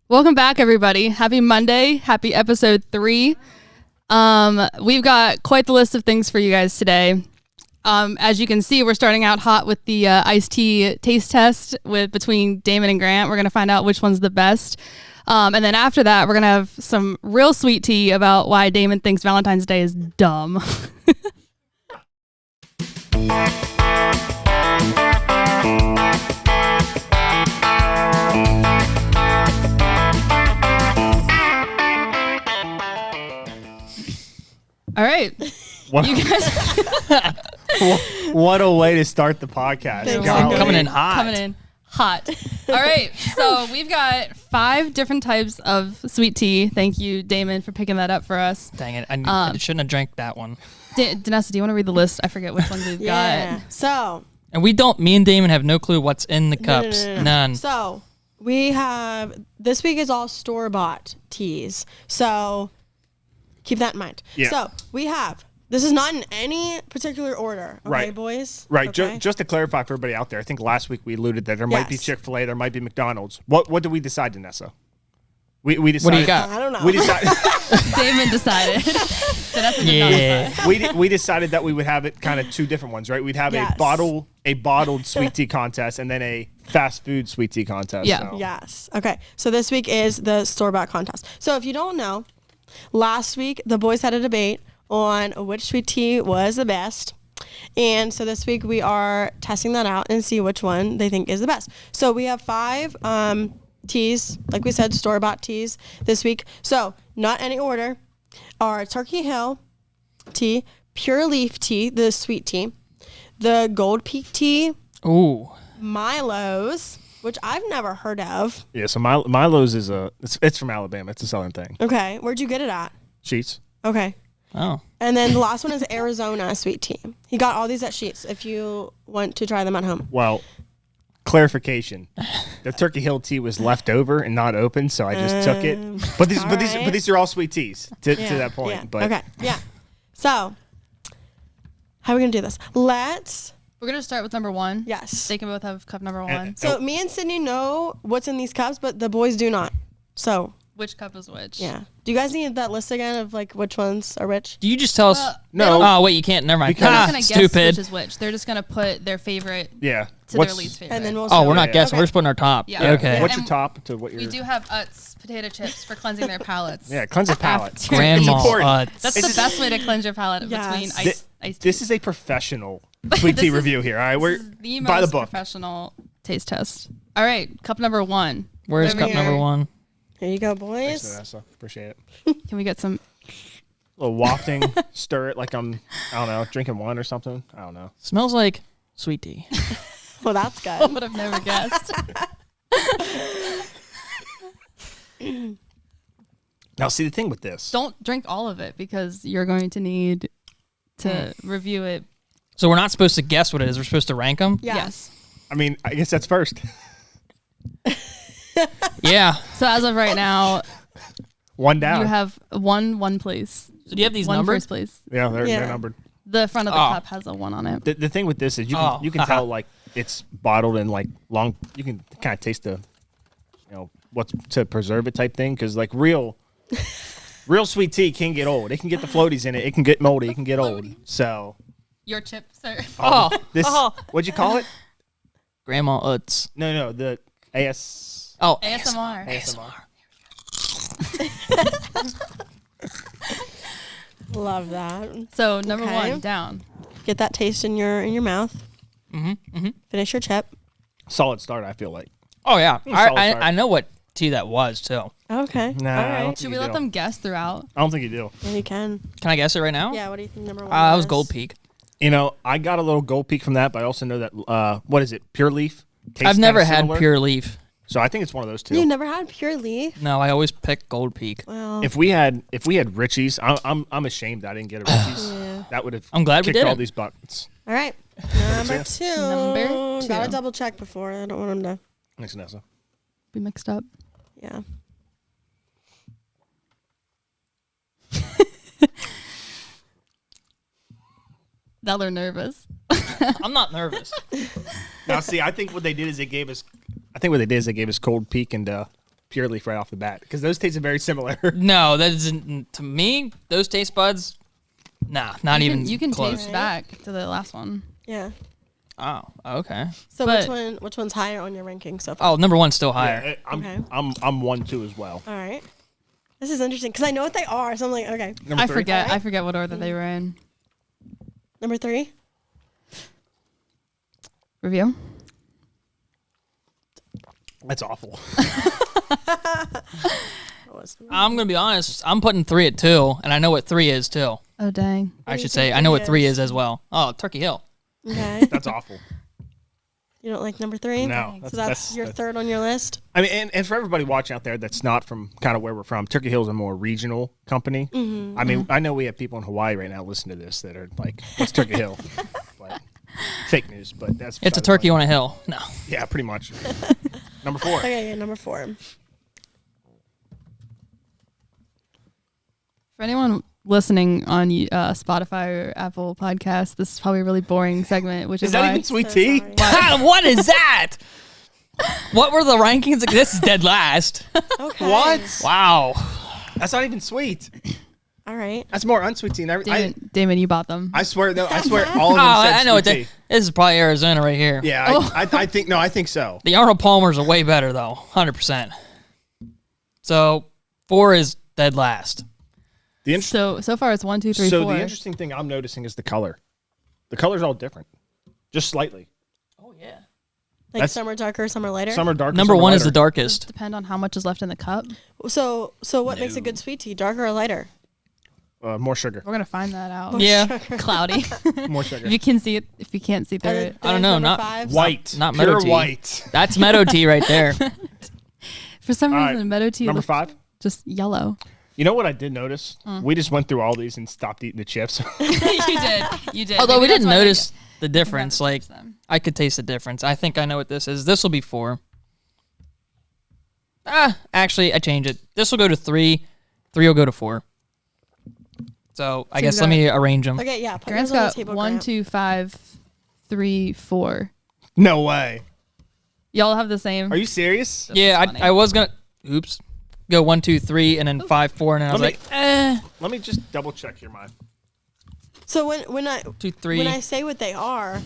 Welcome back, everybody. Happy Monday. Happy episode 3. We've got quite the list of things for you guys today. As you can see, we're starting out hot with the iced tea taste test between Damon and Grant. We're going to find out which one's the best. And then after that, we're going to have some real sweet tea about why Damon thinks Valentine's Day is dumb. All right. You guys. What a way to start the podcast. Coming in hot. All right. So we've got 5 different types of sweet tea. Thank you, Damon, for picking that up for us. Dang it. I shouldn't have drank that one. Danessa, do you want to read the list? I forget which ones we've got. So. And me and Damon have no clue what's in the cups. No. None. So we have, this week is all store-bought teas. So keep that in mind. Yeah. So we have, this is not in any particular order. Okay, Right. boys? Right. Okay. Just to clarify for everybody out there, I think last week we alluded that there might be Yes. Chick-fil-A, there might be McDonald's. What did we decide, Danessa? We decided. What do you got? I don't know. We decided. Damon decided. Danessa did not decide. we decided that we would have it kind of 2 different ones, right? We'd have Yes. a bottled sweet tea contest and then a fast food sweet tea contest. Yeah. So. Yes. Okay. So this week is the store-bought contest. So if you don't know, last week the boys had a debate on which sweet tea was the best. And so this week we are testing that out and see which one they think is the best. So we have 5 teas, like we said, store-bought teas this week. So not any order are Turkey Hill tea, Pure Leaf tea, the sweet tea, the Gold Peak tea, Ooh. Milo's, which I've never heard of. Yeah. So Milo's is it's from Alabama. It's a Southern thing. Okay. Where'd you get it at? Sheets. Okay. Oh. And then the last one is Arizona sweet tea. He got all these at Sheets if you want to try them at home. Well, clarification: the Turkey Hill tea was left over and not open, so I just took it. But these are all sweet teas to that point. Yeah. But okay. Yeah. So, how are we gonna do this? We're going to start with number 1. Yes. They can both have cup number 1. So me and Sydney know what's in these cups, but the boys do not. So Which cup is which? yeah. Do you guys need that list again of like which ones are which? Do you just tell us? No. Oh, wait, you can't. Never mind. Because- They're not going to guess Stupid. which is which. They're just going to put their favorite yeah, to their least favorite. And then we'll. Oh, we're see. not guessing. Okay. We're just putting our top. Yeah. Okay. What's And your top to what your? We do have Utz potato chips for cleansing their palates. Yeah, cleanse the palate. After- Grandma. It's important. That's the best way to cleanse your palate Yes. between Th- iced tea. This is a professional sweet tea This is- review here. All right, we're This is the by the most book. professional taste test. All right, cup number 1. Where's Over cup here. number 1? Here you go, Thanks, boys. Vanessa. Appreciate it. Can we get some? A little wafting, stir it like I don't know, drinking wine or something. I don't know. Smells like sweet tea. Well, that's I good. would have never guessed. Now, see the thing with this. Don't drink all of it because you're going to need to review it. So we're not supposed to guess what it is. We're supposed to rank them? Yes. I mean, I guess that's first. Yeah. So as of right now, One down. you have one place. So do you have these One numbers? first place. yeah, they're Yeah. numbered. The front of the Oh. cup has a 1 on it. The thing with this is you can tell like it's bottled in like long. You can kind of taste the, what's to preserve it type thing because like real sweet tea can get old. It can get the floaties in it. It can get moldy. It can get old. So Your chips are. Oh. this what'd you call it? Grandma Utz. No, the AS. Oh. ASMR. Love that. So number Okay. 1 down. Get that taste in your mouth. Finish your chip. Solid start. I feel like. Oh, yeah. Solid start. I know what tea that was, too. Okay. Nah, All I right. don't Should think we you let do. them guess throughout? I don't think you do. Yeah, you can. Can I guess it right now? Yeah. What do you think number 1? That was Gold Peak. I got a little Gold Peak from that, but I also know that what is it? Pure Leaf. Tastes I've never kinda had similar. Pure Leaf. So I think it's one of those two. You never had Pure Leaf? No, I always pick Gold Peak. Well, If we had Richie's, I'm ashamed I didn't get a Richie's. yeah. That would have I'm glad we kicked all didn't. these buttons. All right. Number 2. Number 2. Gotta double check before. I don't want him to. Thanks, Vanessa. We mixed up. Yeah. Now they're nervous. I'm not nervous. Now, see, I think what they did is they gave us Cold Peak and Pure Leaf right off the bat because those tasted very similar. No, that isn't. To me, those taste buds, nah, not even You can close. taste back to the last one. Yeah. Oh, okay. So But- which one's higher on your ranking so far? Oh, number one's still higher. Yeah, Okay. I'm 1-2 as well. All right. This is interesting because I know what they are, so I'm like, okay. Number I 3? forget. Alright. I forget what order they were in. Number 3. Review. That's awful. I'm gonna be honest. I'm putting 3 at 2, and I know what 3 is too. Oh dang. I do you should say think I know three what 3 is? is as well. Oh, Turkey Hill. Okay. That's awful. You don't like number 3? No, So that's your third on your list? I mean, and for everybody watching out there that's not from kind of where we're from, Turkey Hill is a more regional company. I mean, I know we have people in Hawaii right now listening to this that are like, "What's Turkey Hill?" But fake news, but that's It's a turkey on a hill. No. Yeah, pretty much. Number 4. Okay, yeah, number 4. For anyone listening on Spotify or Apple Podcasts, this is probably a really boring segment, which is Is that why even sweet So tea? sorry. What is that? What were the rankings? This is dead last. Okay. What? Wow. That's not even sweet. All right. That's more unsweet tea. Damon, you bought them. I swear, no, I swear, all of Oh, them said I know what sweet tea. this is. Probably Arizona right here. Yeah, I think I think so. The Arnold Palmers are way better though, 100%. So 4 is dead last. The inter- So far it's 1, 2, 3, so 4. the interesting thing I'm noticing is the color. The color's all different, just slightly. Oh yeah. Like That's- some are darker, some are lighter. Some are darker. Number some are 1 is the lighter. darkest. Depend on how much is left in the cup. So what makes a good sweet tea? Darker or lighter? More sugar. We're gonna find that out. Yeah. Cloudy. More sugar. If you can see it, if you can't see through it. I don't know, Number not 5? White. Not Pure meadow tea. white. That's meadow tea right there. For some All reason, right, meadow tea Number looks 5. just yellow. You know what I did notice? We just went through all these and stopped eating the chips. You did. You did. Although we Maybe that's didn't why they notice get- the difference. Like them. I could taste the difference. I think I know what this is. This will be 4. Actually, I changed it. This will go to 3. 3 will go to 4. So I So guess you let got- me arrange them. Okay, yeah. Put Grant's those on the got table, 1, Grant. 2, 5, 3, 4. No way. Y'all have the same. Are you serious? Yeah, funny. I was gonna. Oops. Go 1, 2, 3, and then 5, 4, and then I was Let like, eh. Let me just double check here, mine. So when I 2, 3. when I say what they are,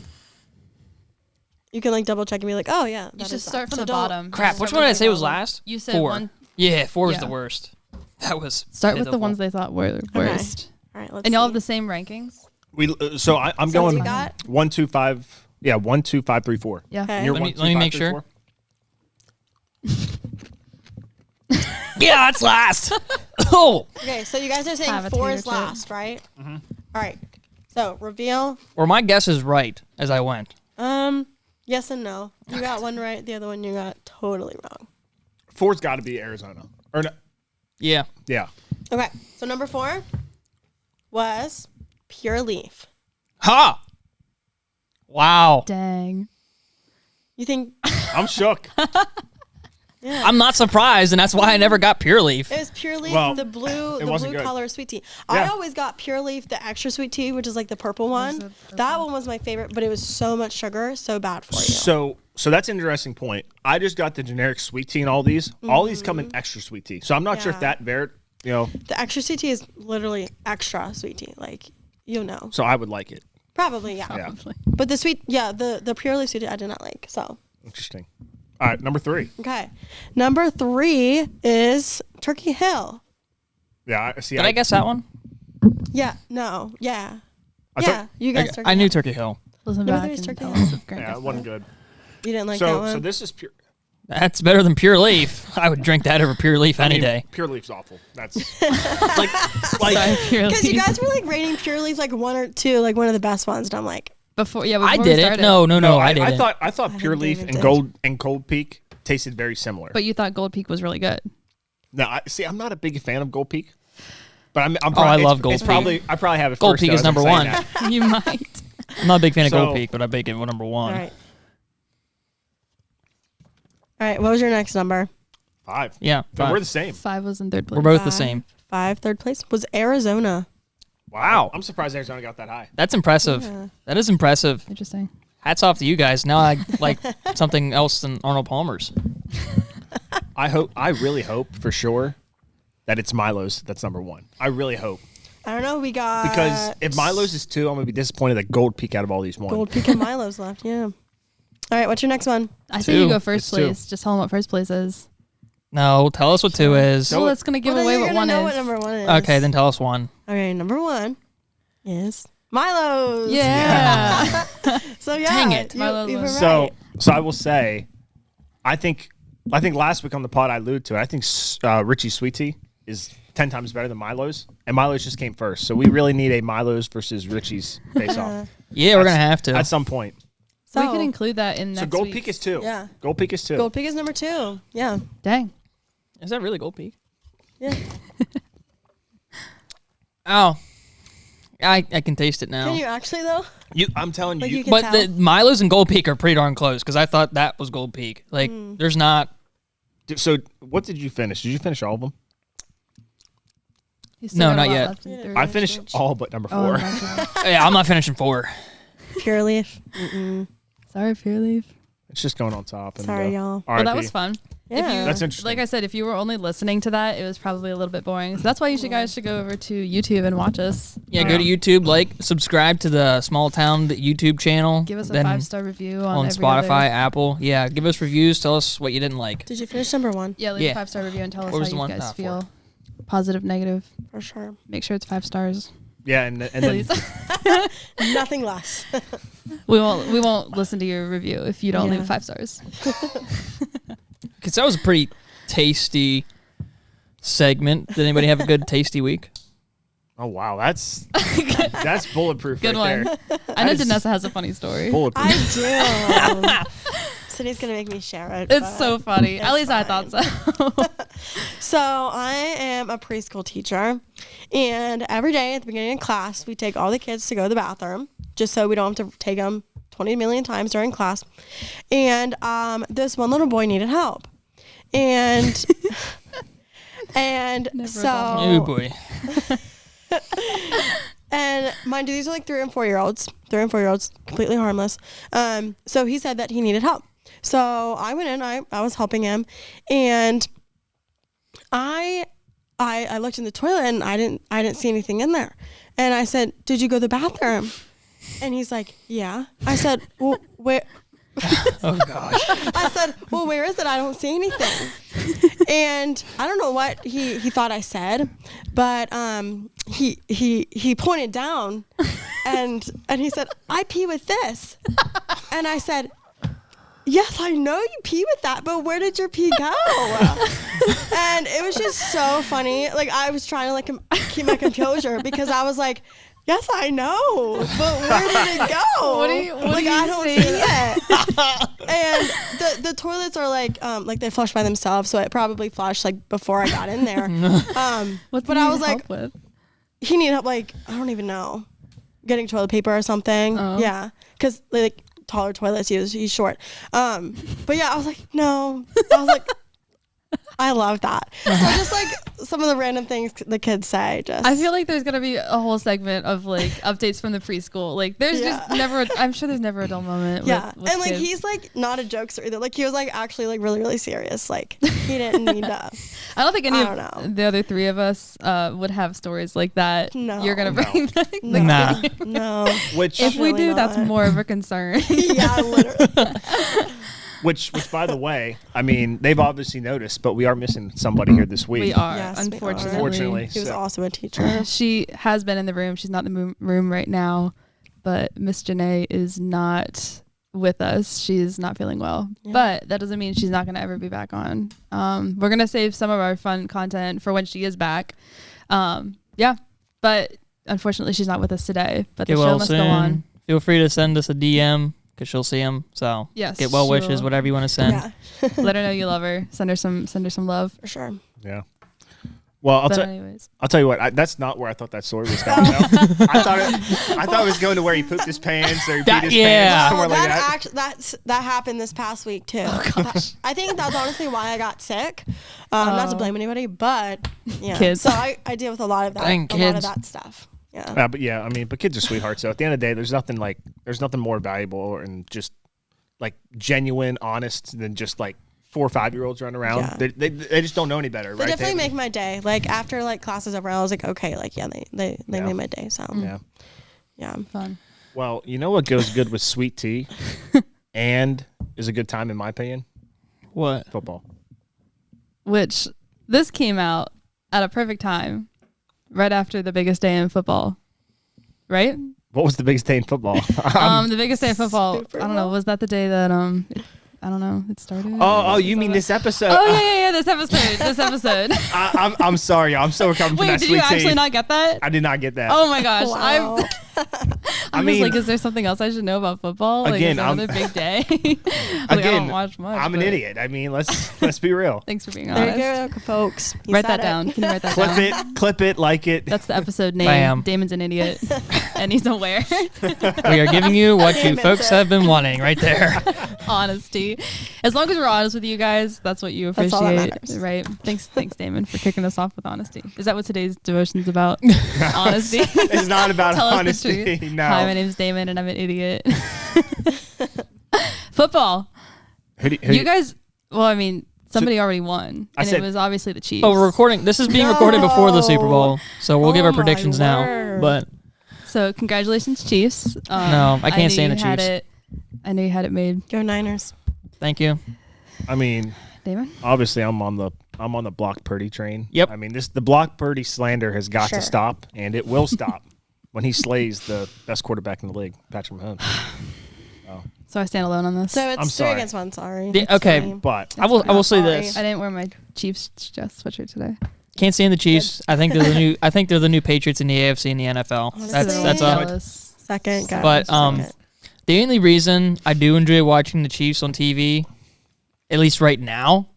you can like double check and be like, oh yeah. You that should is that. start from So the don't- bottom. Crap. Just Which start one did I with say the was bottom. last? You said 4. 1. Yeah, 4 is the Yeah. worst. That was Start with the pitiful. ones they thought were worst. All right, let's And y'all see. have the same rankings. So I'm So what going we got? 1, 2, 5. Yeah, 1, 2, 5, 3, 4. Yeah. Okay. And you're Let me- 1, 2, let me 5, make 3, sure. 4? Yeah, that's last. Oh. Okay, so you guys are saying Have a 4 is tater chip. last, right? Mm-hmm. All right. So reveal. Or my guess is right as I went. Yes and no. You got one right. The other one you got totally wrong. 4's got to be Arizona. Or no, Yeah. yeah. Okay. So number 4 was Pure Leaf. Ha! Wow. Dang. You think I'm shook. I'm not surprised, and that's why I never got Pure Leaf. it was Pure Leaf, Well, the blue, it wasn't good. color sweet tea? I Yeah. always got Pure Leaf, the extra sweet tea, which is like the purple one. That one was my favorite, but it was so much sugar, so bad for you. So that's an interesting point. I just got the generic sweet tea and all these. All these come in extra sweet tea. So I'm not sure if Yeah. that you know, The extra sweet tea is literally extra sweet tea. Like, you know. so I would like it. Probably, yeah. Yeah. But the sweet, yeah, the Pure Leaf sweet tea I did not like, so. Interesting. All right, number 3. Okay. Number 3 is Turkey Hill. Yeah, see. Did I guess that one? Yeah, no, yeah. I Yeah, took- you guys Turkey I knew Hill. Turkey Hill. Listen Number back 3 is and Turkey tell Hill. us if Grant Yeah, guessed it wasn't that. good. You didn't like that one? So this is pure. That's better than Pure Leaf. I would drink that over Pure Leaf any day. Pure Leaf's awful. That's Like, Sorry, Pure Because you Leaf. guys were like rating Pure Leaf like 1 or 2, like one of the best ones, and I'm like, Before I we did it. started. No, I didn't. I thought Pure think Leaf David and did. Gold Peak tasted very similar. But you thought Gold Peak was really good. No, I'm not a big fan of Gold Peak. But I'm I probably, love Gold it's Peak. Probably I probably have it Gold first, Peak though, is as I'm number saying 1. that. You might. I'm not a big fan of So- Gold Peak, but I make it number 1. all right. All right, what was your next number? 5. Yeah, So 5. we're the same. 5 was in third place. We're both the 5. same. 5, third place was Arizona. Wow. I'm surprised Arizona got that high. That's impressive. Yeah. That is impressive. Interesting. Hats off to you guys. Now I like something else than Arnold Palmer's. I really hope for sure that it's Milo's that's number 1. I really hope. I don't know. We got Because if Milo's is 2, I'm going to be disappointed that Gold Peak out of all these won. Gold Peak and Milo's left. Yeah. All right. What's your next one? I say you 2. go first It's 2. place. Just tell them what first place is. No, tell us what 2 is. Well, that's gonna give Well, then away you're what gonna 1 know is. what number 1 is. Okay, then tell us 1. Okay, number 1 is Milo's. Yeah. So yeah, Dang it. Milo you were loves- right. So I will say, I think last week on the pod I alluded to it. I think Richie's Sweet Tea is 10 times better than Milo's, and Milo's just came first. So we really need a Milo's versus Richie's face off Yeah, we're going to have to. at some point. So we can include that in next So Gold week's. Peak is 2. Yeah. Gold Peak is 2. Gold Peak is number 2. Yeah. Dang. Is that really Gold Peak? Yeah. Oh. I can taste it now. Can you actually though? I'm telling Like you, you can But tell. the Milo's and Gold Peak are pretty darn close because I thought that was Gold Peak. Like, there's not. So what did you finish? Did you finish all of them? He's still No, got a not lot yet. left in Yeah. third. I finished all but number 4. Oh, gotcha. Yeah, I'm not finishing 4. Pure Leaf. Mm-mm. Sorry, Pure Leaf. It's just going on top. And, Sorry, y'all. Well, that RIP. was fun. If Yeah. you, That's interesting. Like I said, if you were only listening to that, it was probably a little bit boring. So that's why you guys should go over to YouTube and watch us. Yeah, go to YouTube, subscribe to the Small Town YouTube channel. Give us a then 5-star review on every Spotify, other- Apple. Yeah, give us reviews. Tell us what you didn't like. Did you finish number 1? Yeah, leave Yeah. a 5-star review and tell us What was how the you one? guys Ah, 4. feel. Positive, negative. For sure. Make sure it's 5 stars. Yeah, and then Please. Nothing less. we won't listen to your review if you don't Yeah. leave 5 stars. Because that was a pretty tasty segment. Did anybody have a good tasty week? oh wow, that's bulletproof. Good right one. There. I know is- Janessa has a funny story. Bulletproof. I do. Sydney's gonna make me share it. It's but so funny. At it's least I fine. thought so. So I am a preschool teacher, and every day at the beginning of class, we take all the kids to go to the bathroom, just so we don't have to take them 20 million times during class. And this one little boy needed help, and Never so Oh boy. and mind you, these are like 3 and 4 year olds, completely harmless. So he said that he needed help. So I went in, I was helping him, and I looked in the toilet and I didn't see anything in there. And I said, "Did you go to the bathroom?" And he's like, "Yeah." I said, "Well, where?" Oh gosh. I said, "Well, where is it? I don't see anything." And I don't know what he thought I said, but he pointed down and he said, "I pee with this." And I said, "Yes, I know you pee with that, but where did your pee go?" And it was just so funny. Like, I was trying to like keep my composure because I was like, "Yes, I know, but where did it go?" What do you I don't say? see it. And the toilets are like they flush by themselves, so it probably flushed like before I got in there. What But do I you was need like, help with? he needed help, like, I don't even know, getting toilet paper or something. Oh. Yeah, because like taller toilets, he's short. But yeah, I was like, no. I was like, I love that. So just like some of the random things the kids say. Just I feel like there's gonna be a whole segment of like updates from the preschool. Like there's just Yeah. never. I'm sure there's never a dull moment. yeah, with and like kids. he's like not a jokester either. Like he was like actually like really really serious. Like he didn't need to. I don't think any I of don't know. the other 3 of us would have stories like that. No. You're gonna bring. back. No, Nah. no. Which If we Definitely do, that's not. more of a concern. Yeah, literally. Which, by the way, I mean, they've obviously noticed, but we are missing somebody here this week. We are, Yes, we are. unfortunately. Unfortunately. He was So- also a teacher. She has been in the room. She's not in the room right now, but Miss Janae is not with us. She's not feeling well, Yeah. but that doesn't mean she's not going to ever be back on. We're going to save some of our fun content for when she is back. Yeah, but unfortunately she's not with us today, but the Get show well must soon. go on. Feel free to send us a DM because she'll see them. So Yes, get well she wishes, will. whatever you want to send. Yeah, Let her know you love her. Send her some love. for sure. Yeah. Well, But anyways, I'll tell you what. That's not where I thought that story was going. though. I thought it was going to where he pooped his pants or he That- peed his yeah. pants, somewhere Oh, like that. That happened this past week too. I think that's honestly why I got sick. Not to Oh. blame anybody, but yeah. Kids. So I deal with a lot of that. Dang, a lot of kids. that stuff. Yeah. But yeah, I mean, but kids are sweethearts. So at the end of the day, there's nothing more valuable and just like genuine, honest than just like 4 or 5-year-olds running around. Yeah. They just don't know any better, They right? definitely make my day. Like after like classes over, I was like, okay, like they Yeah. made my day. So Yeah. Fun. Well, you know what goes good with sweet tea and is a good time in my opinion? What? Football. Which this came out at a perfect time, right after the biggest day in football, right? What was the biggest day in football? The biggest day in football. Super I don't know. Bowl? Was that the day that I don't know. It started. Oh, you mean this episode? Oh yeah. This episode. I'm sorry. I'm so recovering from Wait, that did sweet you tea. actually not get that? I did not get that. Oh my gosh. Wow. I'm mean- just like, is there something else I should know about football? Like, Again, is there I'm- another big day? I Again, don't watch much. I'm an but idiot. I mean, let's be real. Thanks for being there honest. you go, folks. You Write said that it. down. Can you write that down? Clip it, like it. That's the episode name. Bam. Damon's an idiot, and he's aware. We are giving you what you Damn, folks it's it. have been wanting right there. Honesty. As long as we're honest with you guys, that's what you appreciate, That's all that matters. right? Thanks, Damon, for kicking us off with honesty. Is that what today's devotion's about? Honesty. It's not about Tell us the honesty. truth. No. Hi, my name's Damon, and I'm an idiot. Football. You guys. Well, I mean, somebody already won, I and said- it was obviously the Chiefs. Oh, we're recording. This is being recorded before the Super Bowl, so we'll give Oh our my predictions now. word. But So congratulations, Chiefs. No, I can't knew stand the you had Chiefs. it. I knew you had it made, Go Niners. thank you. I mean, Damon. obviously, I'm on the Block Purdy train. Yep. I mean, the Block Purdy slander has got Sure. to stop, and it will stop when he slays the best quarterback in the league, Patrick Mahomes. So I stand alone on this. So it's I'm 3 sorry. against 1. Sorry. Yeah, It's okay. fine. But I will say Sorry. this. I didn't wear my Chiefs sweatshirt today. Can't stand the Chiefs. I think they're the new Patriots in the AFC and the NFL. That's Honestly. jealous. Second, guys. But second. the only reason I do enjoy watching the Chiefs on TV, at least right now,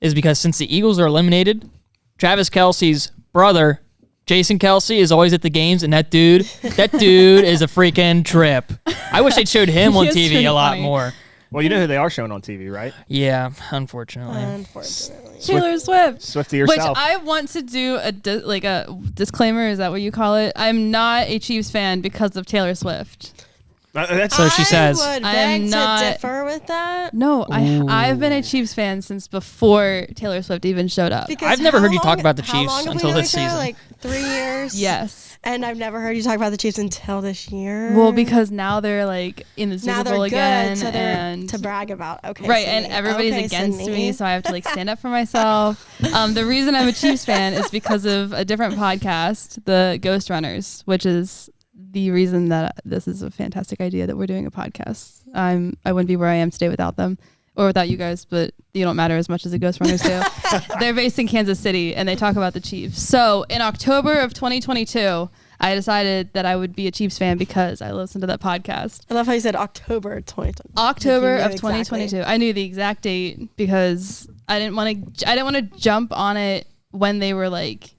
is because since the Eagles are eliminated, Travis Kelce's brother, Jason Kelce, is always at the games, and that dude is a freaking trip. I wish they'd showed him on He is TV pretty a lot funny. more. well, you know who they are showing on TV, right? Yeah, unfortunately. Unfortunately. Taylor Swift. Swifty Which yourself. I want to do a disclaimer. Is that what you call it? I'm not a Chiefs fan because of Taylor Swift. That's So she says. I would I beg am to not- differ with that. No, I've been a Chiefs fan since before Taylor Swift even showed up. Because I've never how heard you talk long- about the how Chiefs long have we until known this each other? season. Like 3 years. Yes. And I've never heard you talk about the Chiefs until this year. Well, because now they're like in the now Super they're Bowl good, again, so they're and to brag about. Okay, right, Sydney. and everybody's Okay, against Sydney. me, so I have to like stand up for myself. The reason I'm a Chiefs fan is because of a different podcast, the Ghost Runners, which is the reason that this is a fantastic idea that we're doing a podcast. I wouldn't be where I am today without them or without you guys, but you don't matter as much as the Ghost Runners do. They're based in Kansas City, and they talk about the Chiefs. So in October of 2022, I decided that I would be a Chiefs fan because I listened to that podcast. I love how you said October 2020. October Like, you of knew 2022. exactly. I knew the exact date because I didn't want to jump on it when they were like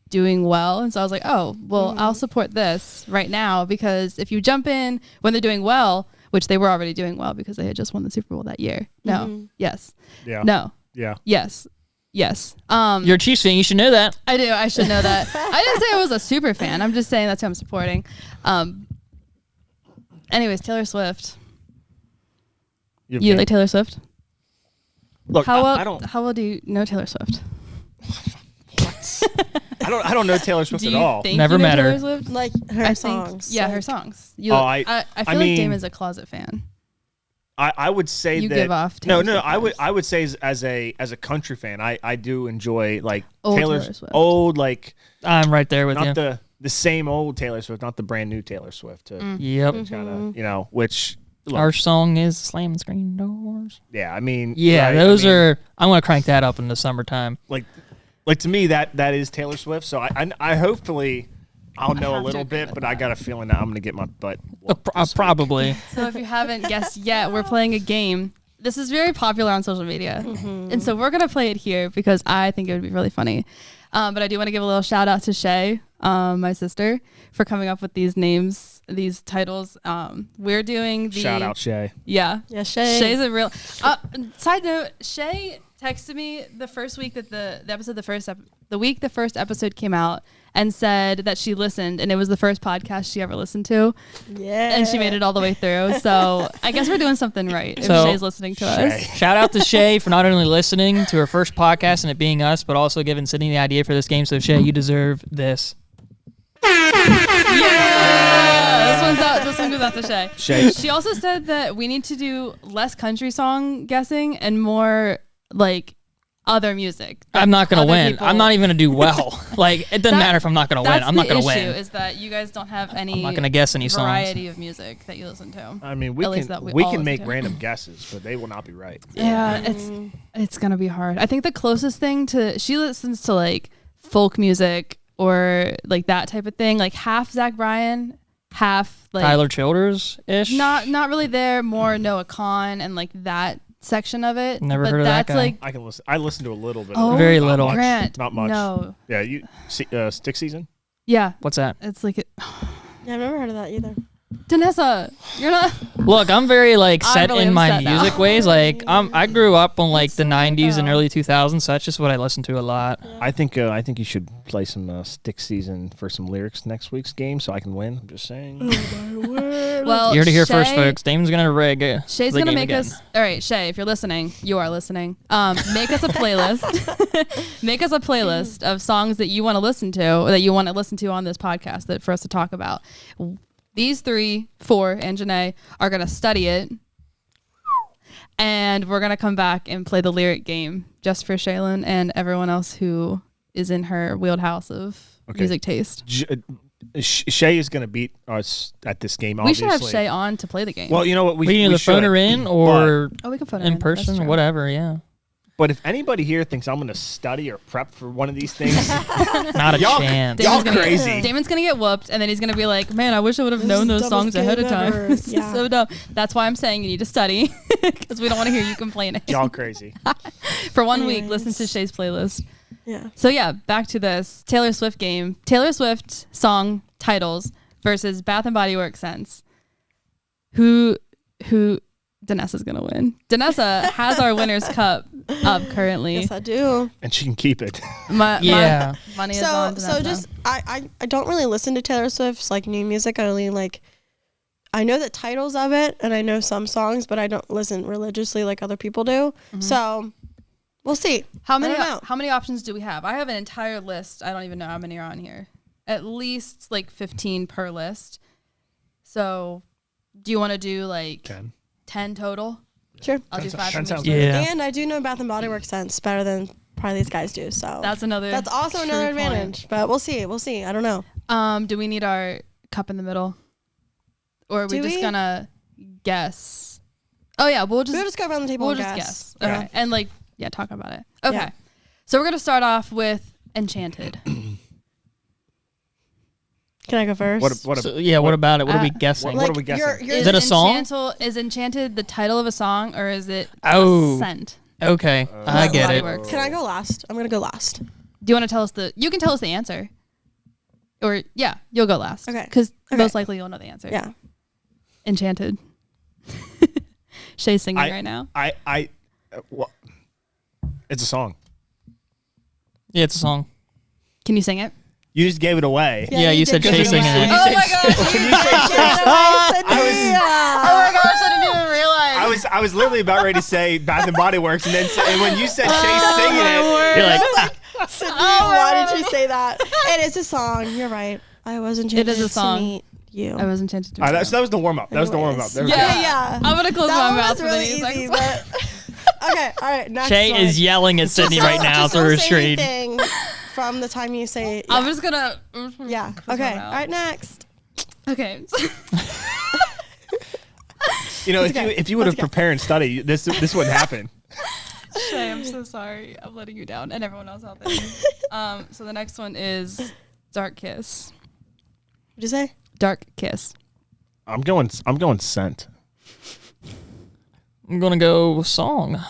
doing well, and so I was like, oh well, I'll support this right now, because if you jump in when they're doing well, which they were already doing well because they had just won the Super Bowl that year. No. Yes. yeah. No. Yeah. Yes. Yes. You're a Chiefs fan. You should know that. I do. I should know that. I didn't say I was a super fan. I'm just saying that's who I'm supporting. Anyways, Taylor Swift. You like Taylor Swift? Look, How well? I don't. How well do you know Taylor Swift? I don't know Taylor Swift Do at you all. think Never you know met her. Taylor Swift? Like her I songs. think, yeah, her like- songs. Oh, I feel I like mean- Damon's a closet fan. I would say You that give off no, Taylor no. Swift I vibes. would say as a country fan, I do enjoy like Old Taylor's Taylor Swift. old, like I'm right there with you. not the same old Taylor Swift, not the brand new Taylor Swift. Yep. Kind of which look, Our song is Slam Screen Doors. yeah. I mean, Yeah, right, those I mean, are. I'm gonna crank that up in the summertime. like to me that is Taylor Swift. So I hopefully I'll know a have to little agree bit, with but I got a feeling that I'm gonna get my butt. whooped this week. Probably. So if you haven't guessed yet, we're playing a game. This is very popular on social media. And so we're going to play it here because I think it would be really funny. But I do want to give a little shout out to Shay, my sister, for coming up with these names, these titles. We're doing the... Shout out Shay. Yeah. Yeah, Shay. Shay's a real... side note, Shay texted me the first week that the episode, the first the week the first episode came out and said that she listened and it was the first podcast she ever listened to. Yeah. And she made it all the way through. So I guess we're doing something right if So- Shay's listening to us. Shout out to Shay for not only listening to her first podcast and it being us, but also giving Sydney the idea for this game. So Shay, you deserve this. Yeah! This one goes out to Shay. Shay. She also said that we need to do less country song guessing and more like other music. I'm not going to Other win. people- I'm not even going to do well. Like, it doesn't matter if I'm not going to win. I'm not going to That's the win. issue is that you guys don't have any I'm not going to guess any songs. variety of music that you listen to. I mean, we At least can that we we all can listen make to. random guesses, but they will not be right. Yeah, it's gonna be hard. I think the closest thing to she listens to like folk music or like that type of thing, like half Zach Bryan, half like Tyler Childers-ish? not really there, more Noah Kahn and like that section of it. Never but heard of that that's guy. like I can listen. I listen to a little bit. oh, of it. Very Not little. much. Grant, Not much. No, Yeah, you see, Stick Season. yeah, What's that? it's like Yeah, I've never heard of that either. Danessa, you're not. Look, I'm very like I'm set really in my upset now. music ways. Like I grew up on like the so 90s and bad. early 2000s, so that's just what I listen to a lot. I think you should play some Stick Season for some lyrics next week's game, so I can win. I'm just saying. Well, You heard it here first, Shay- folks. Damon's gonna rig. Shay's the gonna game make again. us. All right, Shay, if you're listening, you are listening. Make us a playlist. Make us a playlist of songs that you want to listen to, or that you want to listen to on this podcast, that for us to talk about. These 4, and Janae are gonna study it, and we're gonna come back and play the lyric game just for Shaylin and everyone else who is in her wheelhouse of music taste. Shay is going to beat us at this game. We Obviously. should have Shay on to play the game. Well, you know what? We can either phone her in or oh, we can put her in person, That's true. whatever. Yeah, But if anybody here thinks I'm going to study or prep for one of these things, not a Y'all- chance. y'all Damon's gonna crazy. Damon's gonna get whooped, and then he's gonna be like, "Man, I wish I would have This known is the those songs dumbest ahead of game time." ever. This is Yeah. so dumb. That's why I'm saying you need to study because we don't want to hear you complaining. y'all crazy. For 1 week, Anyways. listen to Shay's playlist. Yeah. So yeah, back to this Taylor Swift game. Taylor Swift song titles versus Bath and Body Works scents. Who Danessa's gonna win. Danessa has our winner's cup up currently. Yes, I do. And she can keep it. My money is on Danessa. So just I don't really listen to Taylor Swift's like new music. I only like I know the titles of it and I know some songs, but I don't listen religiously like other people do. So we'll see. How I many don't know. how many options do we have? I have an entire list. I don't even know how many are on here. At least like 15 per list. So do you want to do like 10 total? Sure. I'll do 5 from each sounds list. Yeah. And I do know Bath and Body Works scents better than probably these guys do. So That's also true another point. advantage. But we'll see. We'll see. I don't know. Do we need our cup in the middle? Or are we Do just we? gonna guess? Oh yeah, we'll We'll just go around the table we'll and just guess. guess. Okay. And like talk about it. Okay. Yeah. So we're gonna start off with Enchanted. Can I go first? What What about it? What are we Uh, guessing? what are we guessing? Is it a song? Is Enchanted the title of a song or is it Oh. a scent? Okay, I get Body it. Works. Can I go last? I'm gonna go last. Do you want to tell us you can tell us the answer. Or yeah, you'll go last. Okay. Because Okay. most likely you'll know the answer. Yeah. Enchanted. Shay's singing right now. It's a song. Yeah, it's a song. Can you sing it? You just gave it away. Yeah, you said did Shay give singing away. it. Oh my gosh. I Oh my gosh, I didn't even realize. I was literally about ready to say Bath and Body Works, and then when you said Shay singing it, You're like, Sydney, Oh my why God. did you say that? It is a song. You're right. I was enchanted It is a song. to meet you. I was enchanted to that was the warm up. That was the warm up. Anyways. Yeah. I'm gonna close That my one mouth was for really the easy, next but okay. All right. Next Shay one. is yelling at Sydney right now, Just so don't we're say straight. anything from the time you say. I'm just gonna. Yeah. Close my Okay. All mouth. right. Next. Okay. You know, okay. if you would have Let's go. prepared and studied, this wouldn't happen. Shay, I'm so sorry. I'm letting you down and everyone else out there. So the next one is Dark Kiss. What'd you say? Dark Kiss. I'm going scent. I'm gonna go song.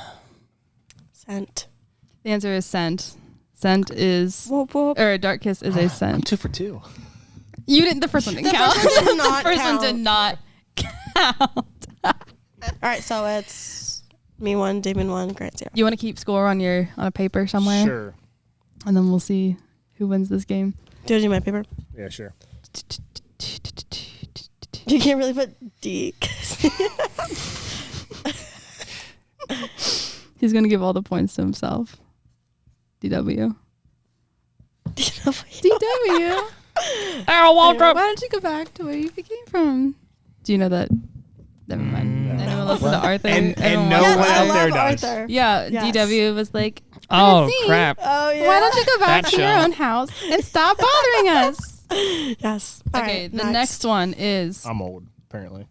Scent. The answer is scent. Scent is Whoop, whoop. or Dark Kiss is a I'm scent. 2 for 2. You didn't. The first one didn't The count. first one did not The first one count. did not count. All right. So it's me 1, Damon 1, Grant 0. You want to keep score on a paper somewhere? Sure. and then we'll see who wins this game. Do you do my paper? Yeah, sure. You can't really put D. He's gonna give all the points to himself. DW. DW. Arrow Waltrip. Why don't you go back to where you came from? Do you know that? Never mind. No. Anyone listen to Arthur? And Everyone no watches one I out Arthur? there love does. Arthur. Yeah, Yes. DW was like, Oh, Francine, crap. Oh yeah. why don't you go back That to your show. own house and stop bothering us? Yes. All Okay, right, the next one is. I'm old, apparently.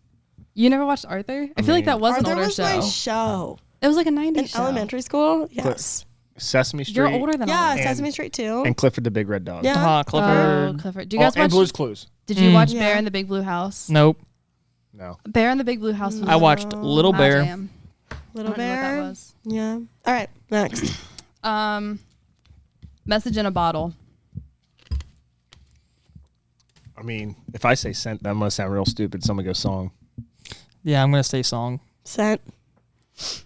You never watched Arthur? I feel like that was Arthur an older was show. my show It was like a 90s in show. elementary school. Yes. Sesame Street. You're older than Yeah, I am. Sesame Street too. And Clifford the Big Red Dog. Yeah. Clifford. Oh, Clifford. Do you guys and watch? Blue's Clues. Did you watch Yeah. Bear in the Big Blue House? Nope. No. Bear in the Big Blue House. Was I watched Little Ah, Bear. damn. Little I don't know what that Bear. was. Yeah. All right. Next. Message in a bottle. I mean, if I say scent, that must sound real stupid. Someone go song. Yeah, I'm gonna say song. Scent.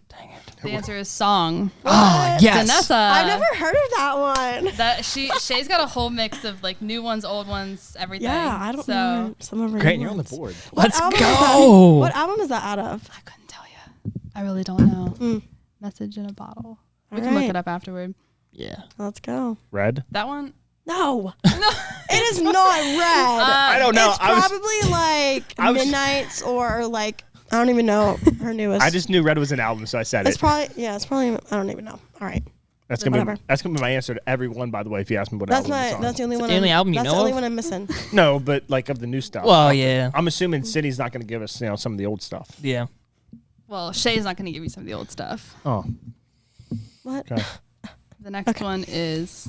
Dang it. The answer is song. Oh, yes. Vanessa. I've never heard of that one. That Shay's got a whole mix of like new ones, old ones, everything. Yeah, I don't so, know some of her Grant, new you're on the ones. board. What Let's album is that- go. What album is that out of? I couldn't tell you. I really don't know. Mm. Message in a bottle. We All can look right. it up afterward. Yeah. Let's go. Red? That one. No. It is not red. I don't know. It's probably like I was- Midnight's or like I don't even know her newest. I just knew Red was an album, so I said It's it. probably I don't even know. All right. That's gonna whatever. be my answer to every one, by the way. If you ask me what That's album it's on. that's the only one. the only album you that's know the only of? one I'm missing. No, but like of the new stuff. Well, yeah. I'm assuming City's not going to give us, some of the old stuff. Yeah. Well, Shay's not going to give you some of the old stuff. Oh, What? okay. The next one is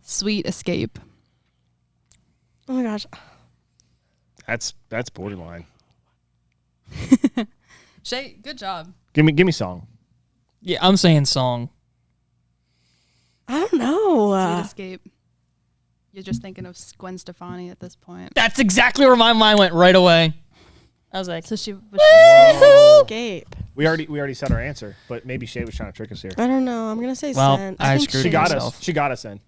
Sweet Escape. Oh my gosh. That's borderline. Shay, good job. Give me song. Yeah, I'm saying song. I don't know. Sweet Escape. You're just thinking of Gwen Stefani at this point. That's exactly where my mind went right away. I was like, So she was Escape. We already said our answer, but maybe Shay was trying to trick us here. I don't know. I'm gonna say well, scent. I think screwed She got myself. us. She got us in.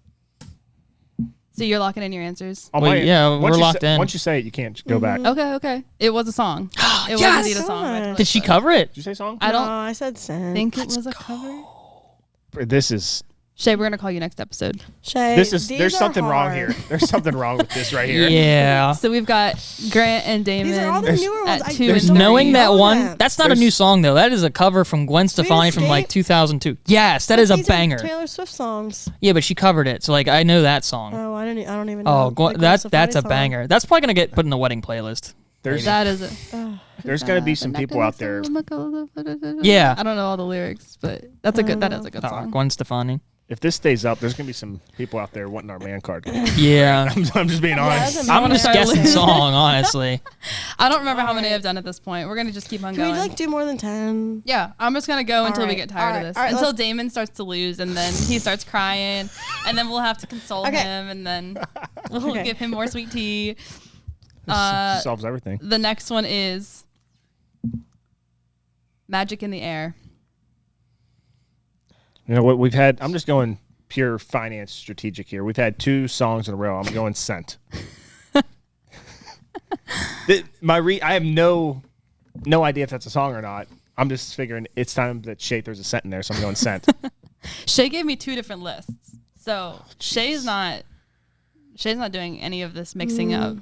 So you're locking in your answers? On Well, my- yeah, once we're you locked in. Once you say it, you can't go back. Okay. It was a song. It was Yes! indeed a song. by Did she Taylor cover it? Did you say song? I don't No, I said scent. think it was a cover. This is Shay, we're gonna call you next episode. Shay, there's these are something wrong hard. here. There's something wrong with this right here. Yeah. So we've got Grant and Damon. These are all the There's- newer ones. at I two don't and three. Knowing that know one, them. that's not a new song though. That is a cover from Gwen Stefani from like Escape? 2002. Yes, that is a These are banger. Taylor Swift songs. Yeah, but she covered it, so like I know that song. Oh, I don't even know. Oh, the Gwen that's Stefani a song. banger. That's probably gonna get put in the wedding playlist. There's That is it. there's gonna be some people out there. Yeah. I don't know all the lyrics, but that is a good Oh, song. Gwen Stefani. If this stays up, there's gonna be some people out there wanting our man card. Yeah. I'm just being honest. doesn't I'm matter. just guessing song, honestly. I don't remember how many I've done at this point. We're gonna just keep on Can we going. like do more than 10? Yeah, I'm just gonna go until we right, get tired all of right, this. all right, Until let's- Damon starts to lose, and then he starts crying, and then we'll have to console Okay. him, and then we'll Okay. give him more sweet tea. This solves everything. The next one is Magic in the Air. You know what we've had? I'm just going pure finance strategic here. We've had 2 songs in a row. I'm going scent. I have no idea if that's a song or not. I'm just figuring it's time that Shay throws a scent in there, so I'm going scent. Shay gave me 2 different lists, so Shay's not doing any of this mixing up.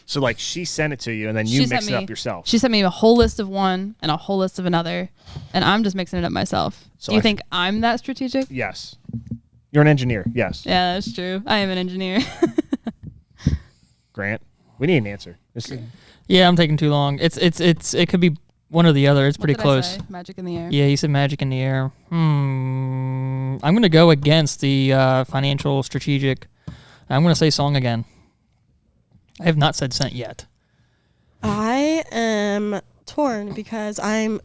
So like she sent it to you, and then you She mix sent it me- up yourself. She sent me a whole list of one and a whole list of another, and I'm just mixing it up myself. So Do you I- think I'm that strategic? Yes, you're an engineer. Yes, Yeah, that's true. I am an engineer. Grant. We need an answer. This is, Yeah, I'm taking too long. It could be one or the other. It's pretty What did I close. say? Magic in the Air. Yeah, he said magic in the air. I'm gonna go against the financial strategic. I'm gonna say song again. I have not said scent yet. I am torn because I'm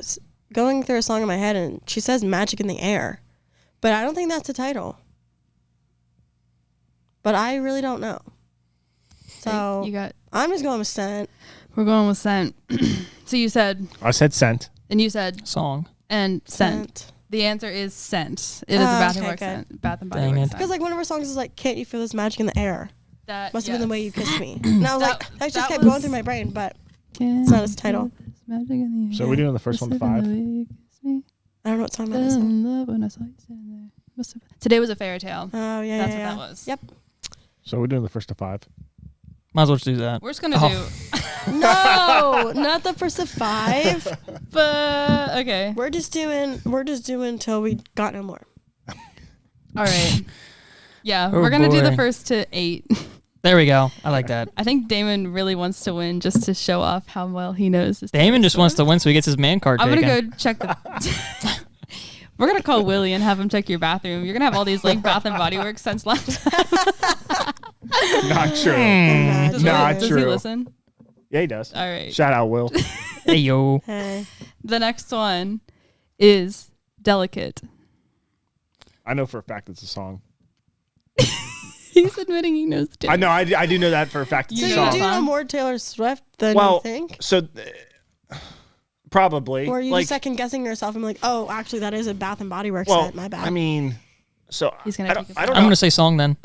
going through a song in my head and she says Magic in the Air, but I don't think that's the title. But I really don't know. So You got. I'm just going with scent. We're going with scent. So you said, I said scent. and you said, Song. and scent. The answer is Scent. It is a Bath and okay, Works good. scent. Bath and Body Dang Works it. scent. Because like one of our songs is like, "Can't you feel this magic in the air?" That Must have been the way you yes. kissed me. And I was That- like, that just that kept going was- through my brain, but Can it's not its title. you feel this magic in the So air? we're doing the first one to Must have been 5. the way you kissed me. I don't know what song that Fell is. in love when I saw you standing there. Must have been. Today was a fairy tale. Oh yeah, That's yeah, what that was. Yep. So we're doing the first to 5. Might as well just do that. We're just gonna No, not the first of 5. do. But okay. We're just doing till we got no more. All right. Yeah, Oh, we're gonna do the boy. first to 8. There we go. I like that. I think Damon really wants to win just to show off how well he knows this. Damon just wants to win so he gets his man card I'm taken. gonna go check the. We're gonna call Willie and have him check your bathroom. You're gonna have all these like Bath and Body Works scents left. Not true. Does Not Willie- Does he true. listen? Yeah, he does. All right. Shout out, Will. Hey, yo. Hey. The next one is Delicate. I know for a fact it's a song. He's admitting he knows the I know. I do know that for a fact. It's So a You you know song. do song? know more Taylor Swift than Well, you think? so probably. Or are you like, just second guessing yourself and be like, oh, actually, that is a Bath and Body Works well, scent. My bad. I mean, so He's gonna I don't, take it I don't I'm know. gonna say song then.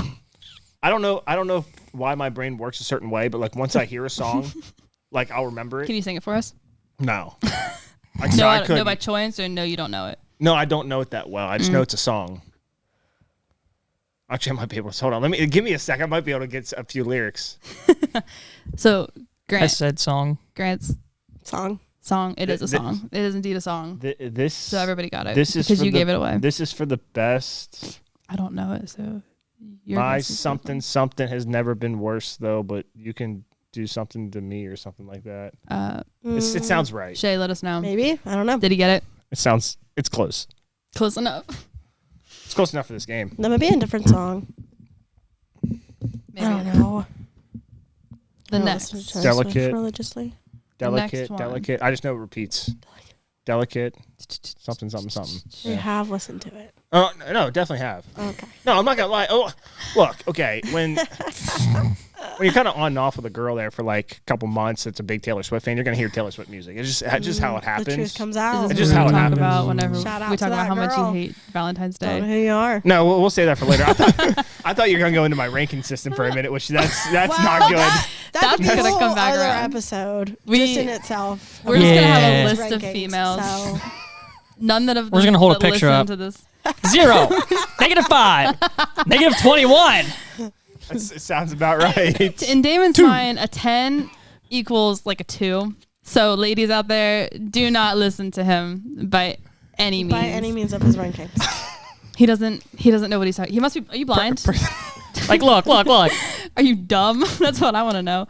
I don't know why my brain works a certain way, but like once I hear a song, like I'll remember it. Can you sing it for us? No. I No, couldn't. no by choice, or no, you don't know it. No, I don't know it that well. I just know it's a song. Actually, I might be able to. Hold on. Give me a sec. I might be able to get a few lyrics. So I Grant, said song. Grant's Song. song. It is a Th- song. It is indeed a song. This. So everybody got it. This is because for you the- gave it away. This is for the best. I don't know it, so your My guess is something has never been worse though, but you can do something to me or something like that. different. It sounds right. Shay, let us know. Maybe. I don't know. Did he get it? It's close. Close enough. It's close enough for this game. That might be a different song. Maybe. I don't know. The I don't next. listen to Taylor Swift Delicate. religiously. next one. Delicate. I just know it repeats. Delicate. Something. You have listened to it. Oh no, definitely have. Okay. No, I'm not gonna lie. Oh, look. Okay, when you're kind of on and off with a girl there for like a couple months, that's a big Taylor Swift fan. You're gonna hear Taylor Swift music. It's just how it happens. The truth comes This out. is It's what just we how it talk happens. about whenever Shout out we to talk about that how much you girl. hate Valentine's Don't know Day. who you are. No, we'll save that for later. I thought you were gonna go into my ranking system for a minute, which that's Well, not good. That could be That's a gonna whole come back other around. episode We- just in itself. We're just gonna have Yeah. a list of Rankings, females. so- None that have We're just gonna hold a that picture listen up. to this. 0. -5. -21. It sounds about right. In Damon's mind, a 10 equals like a 2. So, ladies out there, do not listen to him by any means. By any means of his rankings. He doesn't know what he's talking. He must be. Are you blind? Like, look. Are you dumb? That's what I want to know.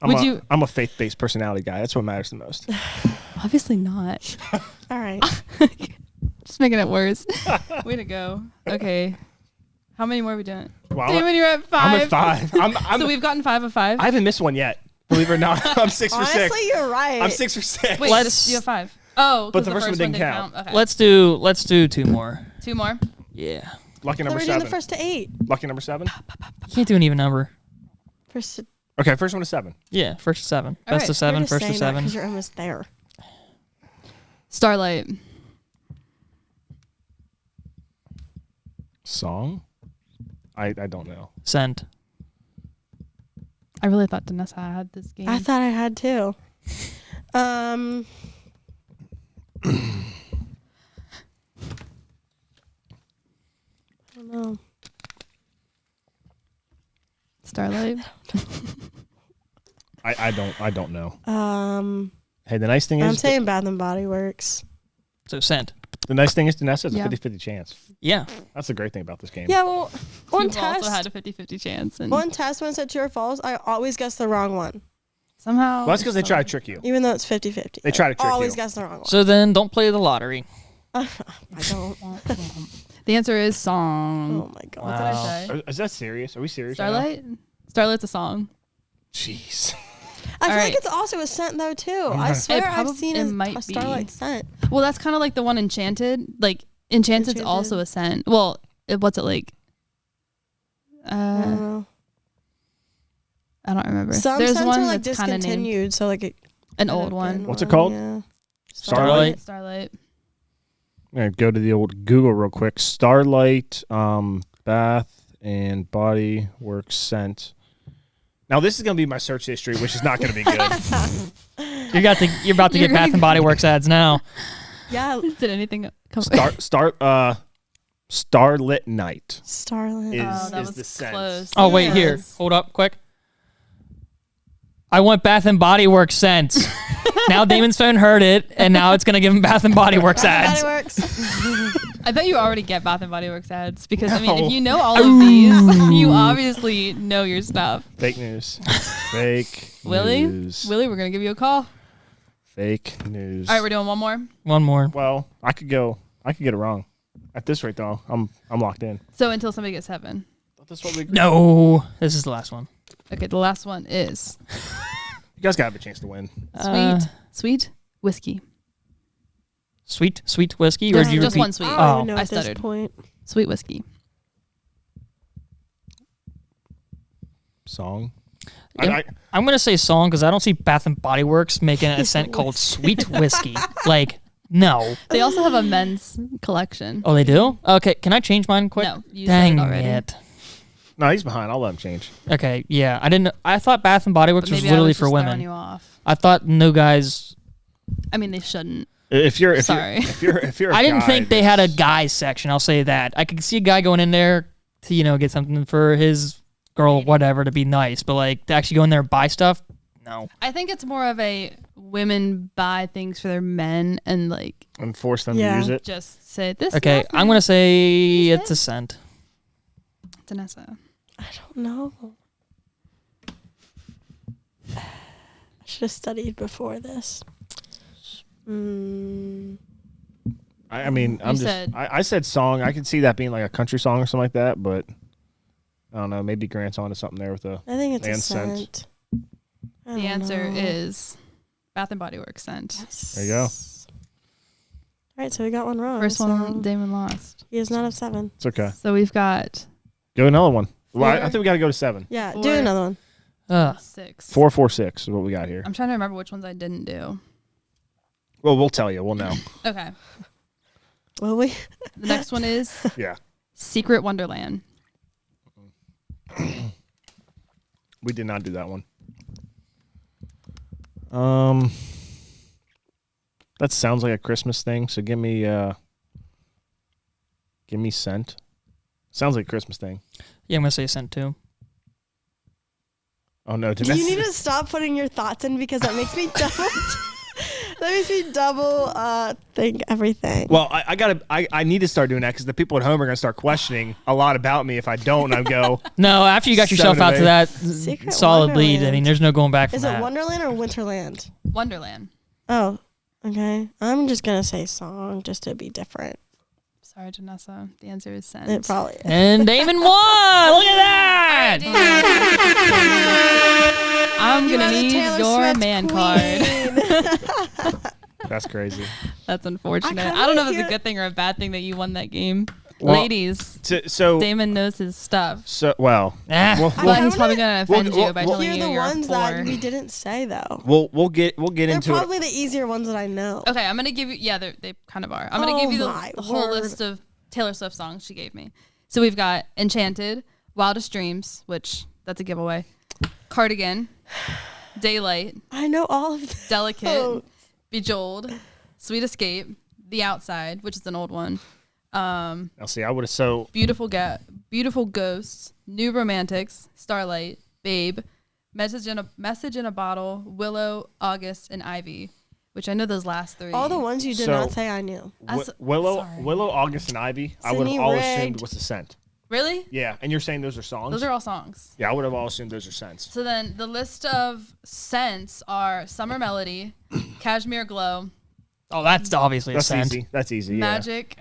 I'm a faith-based personality guy. That's what matters the most. Obviously not. All right. Just making it worse. Way to go. Okay. How many more are we doing? Well, Damon, you're at 5. I'm at 5. So we've gotten 5 of 5. I haven't missed one yet. Believe it or not, I'm 6 for 6. Honestly, you're right. I'm 6 for 6. Wait, Let's- you have 5. Oh, But 'cause the first one didn't count. Okay. Let's do 2 more. 2 more. Yeah. Lucky So number we're doing 7. the first to 8. Lucky number 7. You can't do an even number. First to, Okay, first one is 7. Yeah, first to 7. All Best right. of 7, you're just first to saying that 7. 'cause you're almost there. Starlight. Song? I don't know. Sent. I really thought Danessa had this game. I thought I had too. I don't know. Starlight. I don't know. I'm Hey, the nice thing is saying Bath and Body Works. So sent. the nice thing is Danessa is a Yeah. 50-50 chance. Yeah. That's the great thing about this game. Yeah, well, on You've also test, had a 50-50 chance. And when it's at true or false, I always guess the wrong one, somehow. Well, that's because they try to trick you. even though it's 50-50. They try to trick I always you. guess the wrong one. So then don't play the lottery. I don't. The answer is song. Oh my god. What did I say? Is that serious? Are we serious? right now? Starlight? Starlight's a song. Jeez. I feel All like right. it's also a scent though too. I'm I not- swear I've probab- seen it a might Starlight be. scent. Well, that's kind of like the one Enchanted. Like, Enchanted's Enchanted. also a scent. Well, what's it like? I don't know. I don't remember. Some There's scents one are like that's kind of named discontinued, so like it an could old have one. been What's it called? Yeah. Starlight. Starlight. gonna go to the old Google real quick. Starlight, Bath and Body Works scent. Now this is gonna be my search history, which is not gonna be good. You're about to get Bath and Body Works ads now. Yeah. Did anything come? Starlit Night Starlit. that is was the scent. close. Oh wait, here, Yes. hold up, quick. I want Bath and Body Works scent. Now Damon's phone heard it, and now it's gonna give him Bath and Body Works ads. Body Works. I bet you already get Bath and Body Works ads because I mean, No. if you know all of these, you obviously know your stuff. Fake news. Fake Willie, news. Willie, we're gonna give you a call. Fake news. All right, we're doing one more. One more. Well, I could get it wrong. At this rate, though, I'm locked in. So until somebody gets 7. That's what we. No, this is the last one. Okay, the last one is You guys gotta have a chance to win. sweet whiskey. Sweet whiskey. Or Just, do you just repeat? one sweet. I don't even know I at this stuttered. point. Sweet whiskey. Song. Yeah. I'm gonna say song because I don't see Bath and Body Works making a scent called Sweet Whiskey. Like, no. They also have a men's collection. Oh, they do? Okay, can I change mine quick? No, you Dang said it already. it. No, he's behind. I'll let him change. Okay, yeah. I didn't. I thought Bath and Body Works But was maybe I literally was for just throwing women. you off. I thought no guys. I mean, they shouldn't. If you're Sorry. if you're a I didn't guy, think they had a that's- guys section. I'll say that. I could see a guy going in there to get something for his girl, whatever, to be nice. But like to actually go in there and buy stuff, no. I think it's more of a women buy things for their men and like and force them Yeah. to use it. just say this. Okay, smells I'm nice." gonna say Who's it's a scent. Danessa. I don't know. I should have studied before this. I mean, I'm just. said- I said song. I could see that being like a country song or something like that, but I don't know. Maybe Grant's onto something there with the. I think it's a And scent. scent. I The don't answer know. is Bath and Body Works scent. Yes. There you go. All right, so we got one wrong. First so one, Damon lost. he does not have 7. It's okay. So we've got Go another one. Well, I 4. think we got to go to 7. Yeah, do 4. another one. 6. 4, 4, 6 is what we got here. I'm trying to remember which ones I didn't do. Well, we'll tell you. We'll know. Okay. Will we? The next one is Yeah. Secret Wonderland. We did not do that one. That sounds like a Christmas thing. So give me scent. Sounds like a Christmas thing. Yeah, I'm gonna say scent too. Oh no! Do you need to stop putting your thoughts in because that makes me double. That makes me double think everything. Well, I need to start doing that because the people at home are gonna start questioning a lot about me if I don't. I go. No, after you got yourself 7 out of to that Secret solid lead, I Wonderland. mean, there's no going back from Is that. it Wonderland or Winterland? Wonderland. Oh, okay. I'm just gonna say song just to be different. Sorry, Janessa. The answer is scent. It probably is. And Damon won! Look at that! I'm You gonna are the need Taylor your Swift man queen. card. That's crazy. That's unfortunate. kinda I don't know if wanna it's a hear- good thing or a bad thing that you won that game. Well, Ladies, So Damon knows his stuff. Ah. We'll, But he's probably gonna offend we'll- you by we'll- telling Here you are the you're ones a 4. that we didn't say though. we'll get They're into it. probably the easier ones that I know. Okay, I'm gonna give you. Yeah, they kind of are. I'm gonna Oh give you my the whole word. list of Taylor Swift songs she gave me. So we've got Enchanted, Wildest Dreams, which that's a giveaway. Cardigan, Daylight, I know all of them. Delicate, Oh. Bejeweled, Sweet Escape, The Outside, which is an old one. I'll see. I would have so. Beautiful Ghosts, New Romantics, Starlight, Babe, Message in a Bottle, Willow, August, and Ivy, which I know those last 3. All the ones you did So- not say I knew. Willow, sorry. August, and Ivy. I would have Sydney all Rigged. assumed was the scent. Really? Yeah, and you're saying those are songs? Those are all songs. Yeah, I would have all assumed those are scents. So then the list of scents are Summer Melody, Cashmere Glow, Oh, that's obviously a That's scent. easy. That's easy. Yeah. Magic,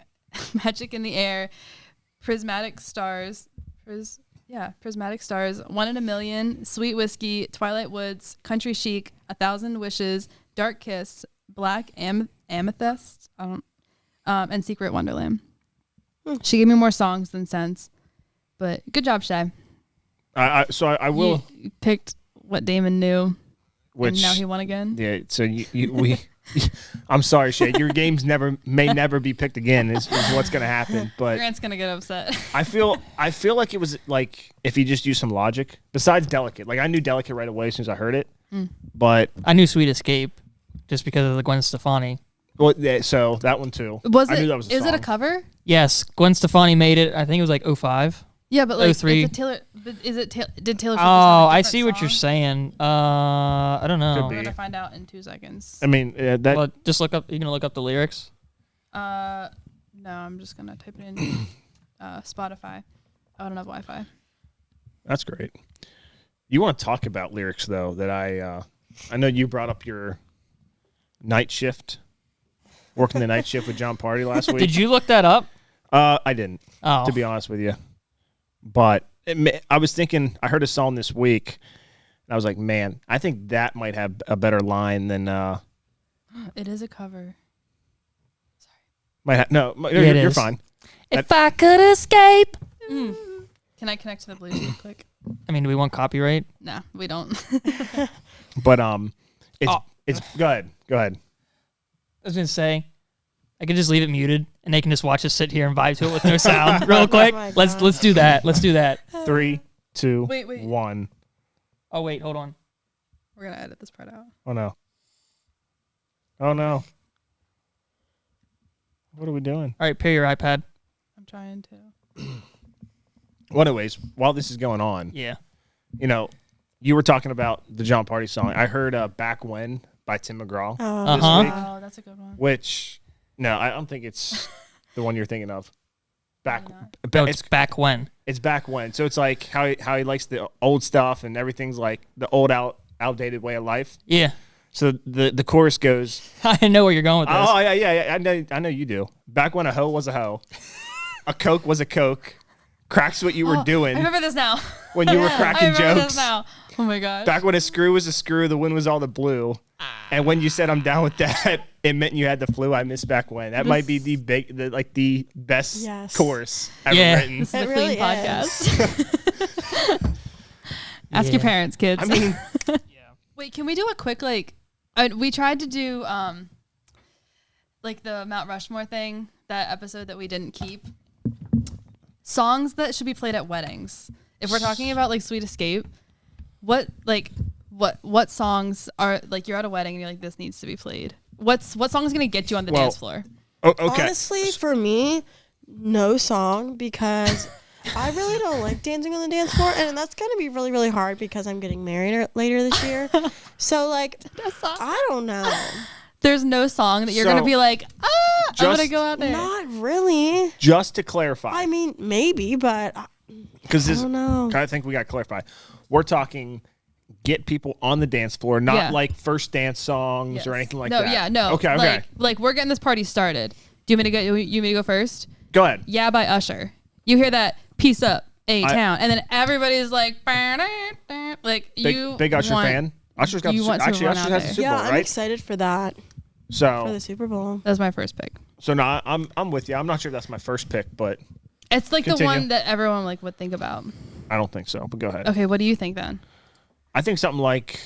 Magic in the Air, Prismatic Stars, Prismatic Stars, 1 in a Million, Sweet Whiskey, Twilight Woods, Country Chic, 1,000 Wishes, Dark Kiss, Black Amethyst, and Secret Wonderland. She gave me more songs than scents, but good job, Shay. So I will. You picked what Damon knew, Which and now he won again. yeah. So we I'm sorry, Shay. Your games may never be picked again. Is what's gonna happen. But Grant's gonna get upset. I feel like it was like if you just use some logic. Besides Delicate, like I knew Delicate right away as soon as I heard it. But I knew Sweet Escape just because of the Gwen Stefani. well, so that one too. I knew that was a is song. it a cover? Yes, Gwen Stefani made it. I think it was like 05. Yeah, but like 03. it's a Taylor. But is it? Did Taylor Swift? Oh, I see what you're saying. I don't know. Could We're be. gonna find out in 2 seconds. I mean, that. Well, just look up. You can look up the lyrics. No, I'm just gonna type it in Spotify. I don't have Wi-Fi. That's great. You want to talk about lyrics though? That I know you brought up your night shift, working the night shift with John Party last week. Did you look that up? I didn't, Oh, to be honest with you. But I was thinking, I heard a song this week, and I was like, man, I think that might have a better line than. It is a cover. it you're is. fine. If I could escape. Can I connect to the Bluetooth real quick? I mean, do we want copyright? Nah, we don't. But it's go ahead. I was gonna say, I could just leave it muted, and they can just watch us sit here and vibe to it with no sound, real quick. my Let's do that. Let's do that. 3, 2, Wait. 1. Oh wait, hold on. We're gonna edit this part out. Oh no. Oh no. What are we doing? All right, pair your iPad. I'm trying to. Well, anyways, while this is going on, Yeah. you know, you were talking about the John Party song. I heard "Back When" by Tim McGraw, Uh-huh. week. Oh, that's a good one. which no, I don't think it's the one you're thinking of. Back, No, it's it's back when. it's back when. So it's like how he likes the old stuff and everything's like the old outdated way of life. Yeah. So the chorus goes, I know where you're going with this. oh yeah, I know you do. Back when a hoe was a hoe, a coke was a coke. Cracks what you were I doing remember this now. when you were I cracking remember jokes. this now. Oh my gosh. Back when a screw was a screw, the wind was all the blue. And when you said I'm down with that, it meant you had the flu. I miss back when. That might be the best Yes. chorus ever Yeah. written. This is It a really clean podcast. Ask your Yeah. parents, kids. I mean, Wait, can we do a quick we tried to do like the Mount Rushmore thing, that episode that we didn't keep. Songs that should be played at weddings. If we're talking about like Sweet Escape, what songs are like you're at a wedding and you're like, this needs to be played? What song is gonna get you on the dance floor? okay. Honestly, for me, no song, because I really don't like dancing on the dance floor, and that's gonna be really, really hard because I'm getting married later this year. So like, I don't know. There's no song that you're So, gonna be like, I'm gonna just- go out there. Not really. Just to clarify, I mean, maybe, but because I don't know. I think we got to clarify. We're talking get people on the dance floor, not Yeah. like first dance songs Yes. or anything like no, that. yeah, no. Okay. Like we're getting this party started. Do you want me to go? You want me to go first? Go ahead. Yeah, by Usher. You hear that? Peace up, A-Town, I- and then everybody's like, like Big Usher fan. Usher's got you the, want to actually run Usher out has the there. Super Yeah, Bowl, I'm right? excited for that, for So the Super Bowl. That's my first pick. no, I'm with you. I'm not sure that's my first pick, but It's like Continue. the one that everyone like would think about. I don't think so. But go ahead. Okay, what do you think then? I think something like.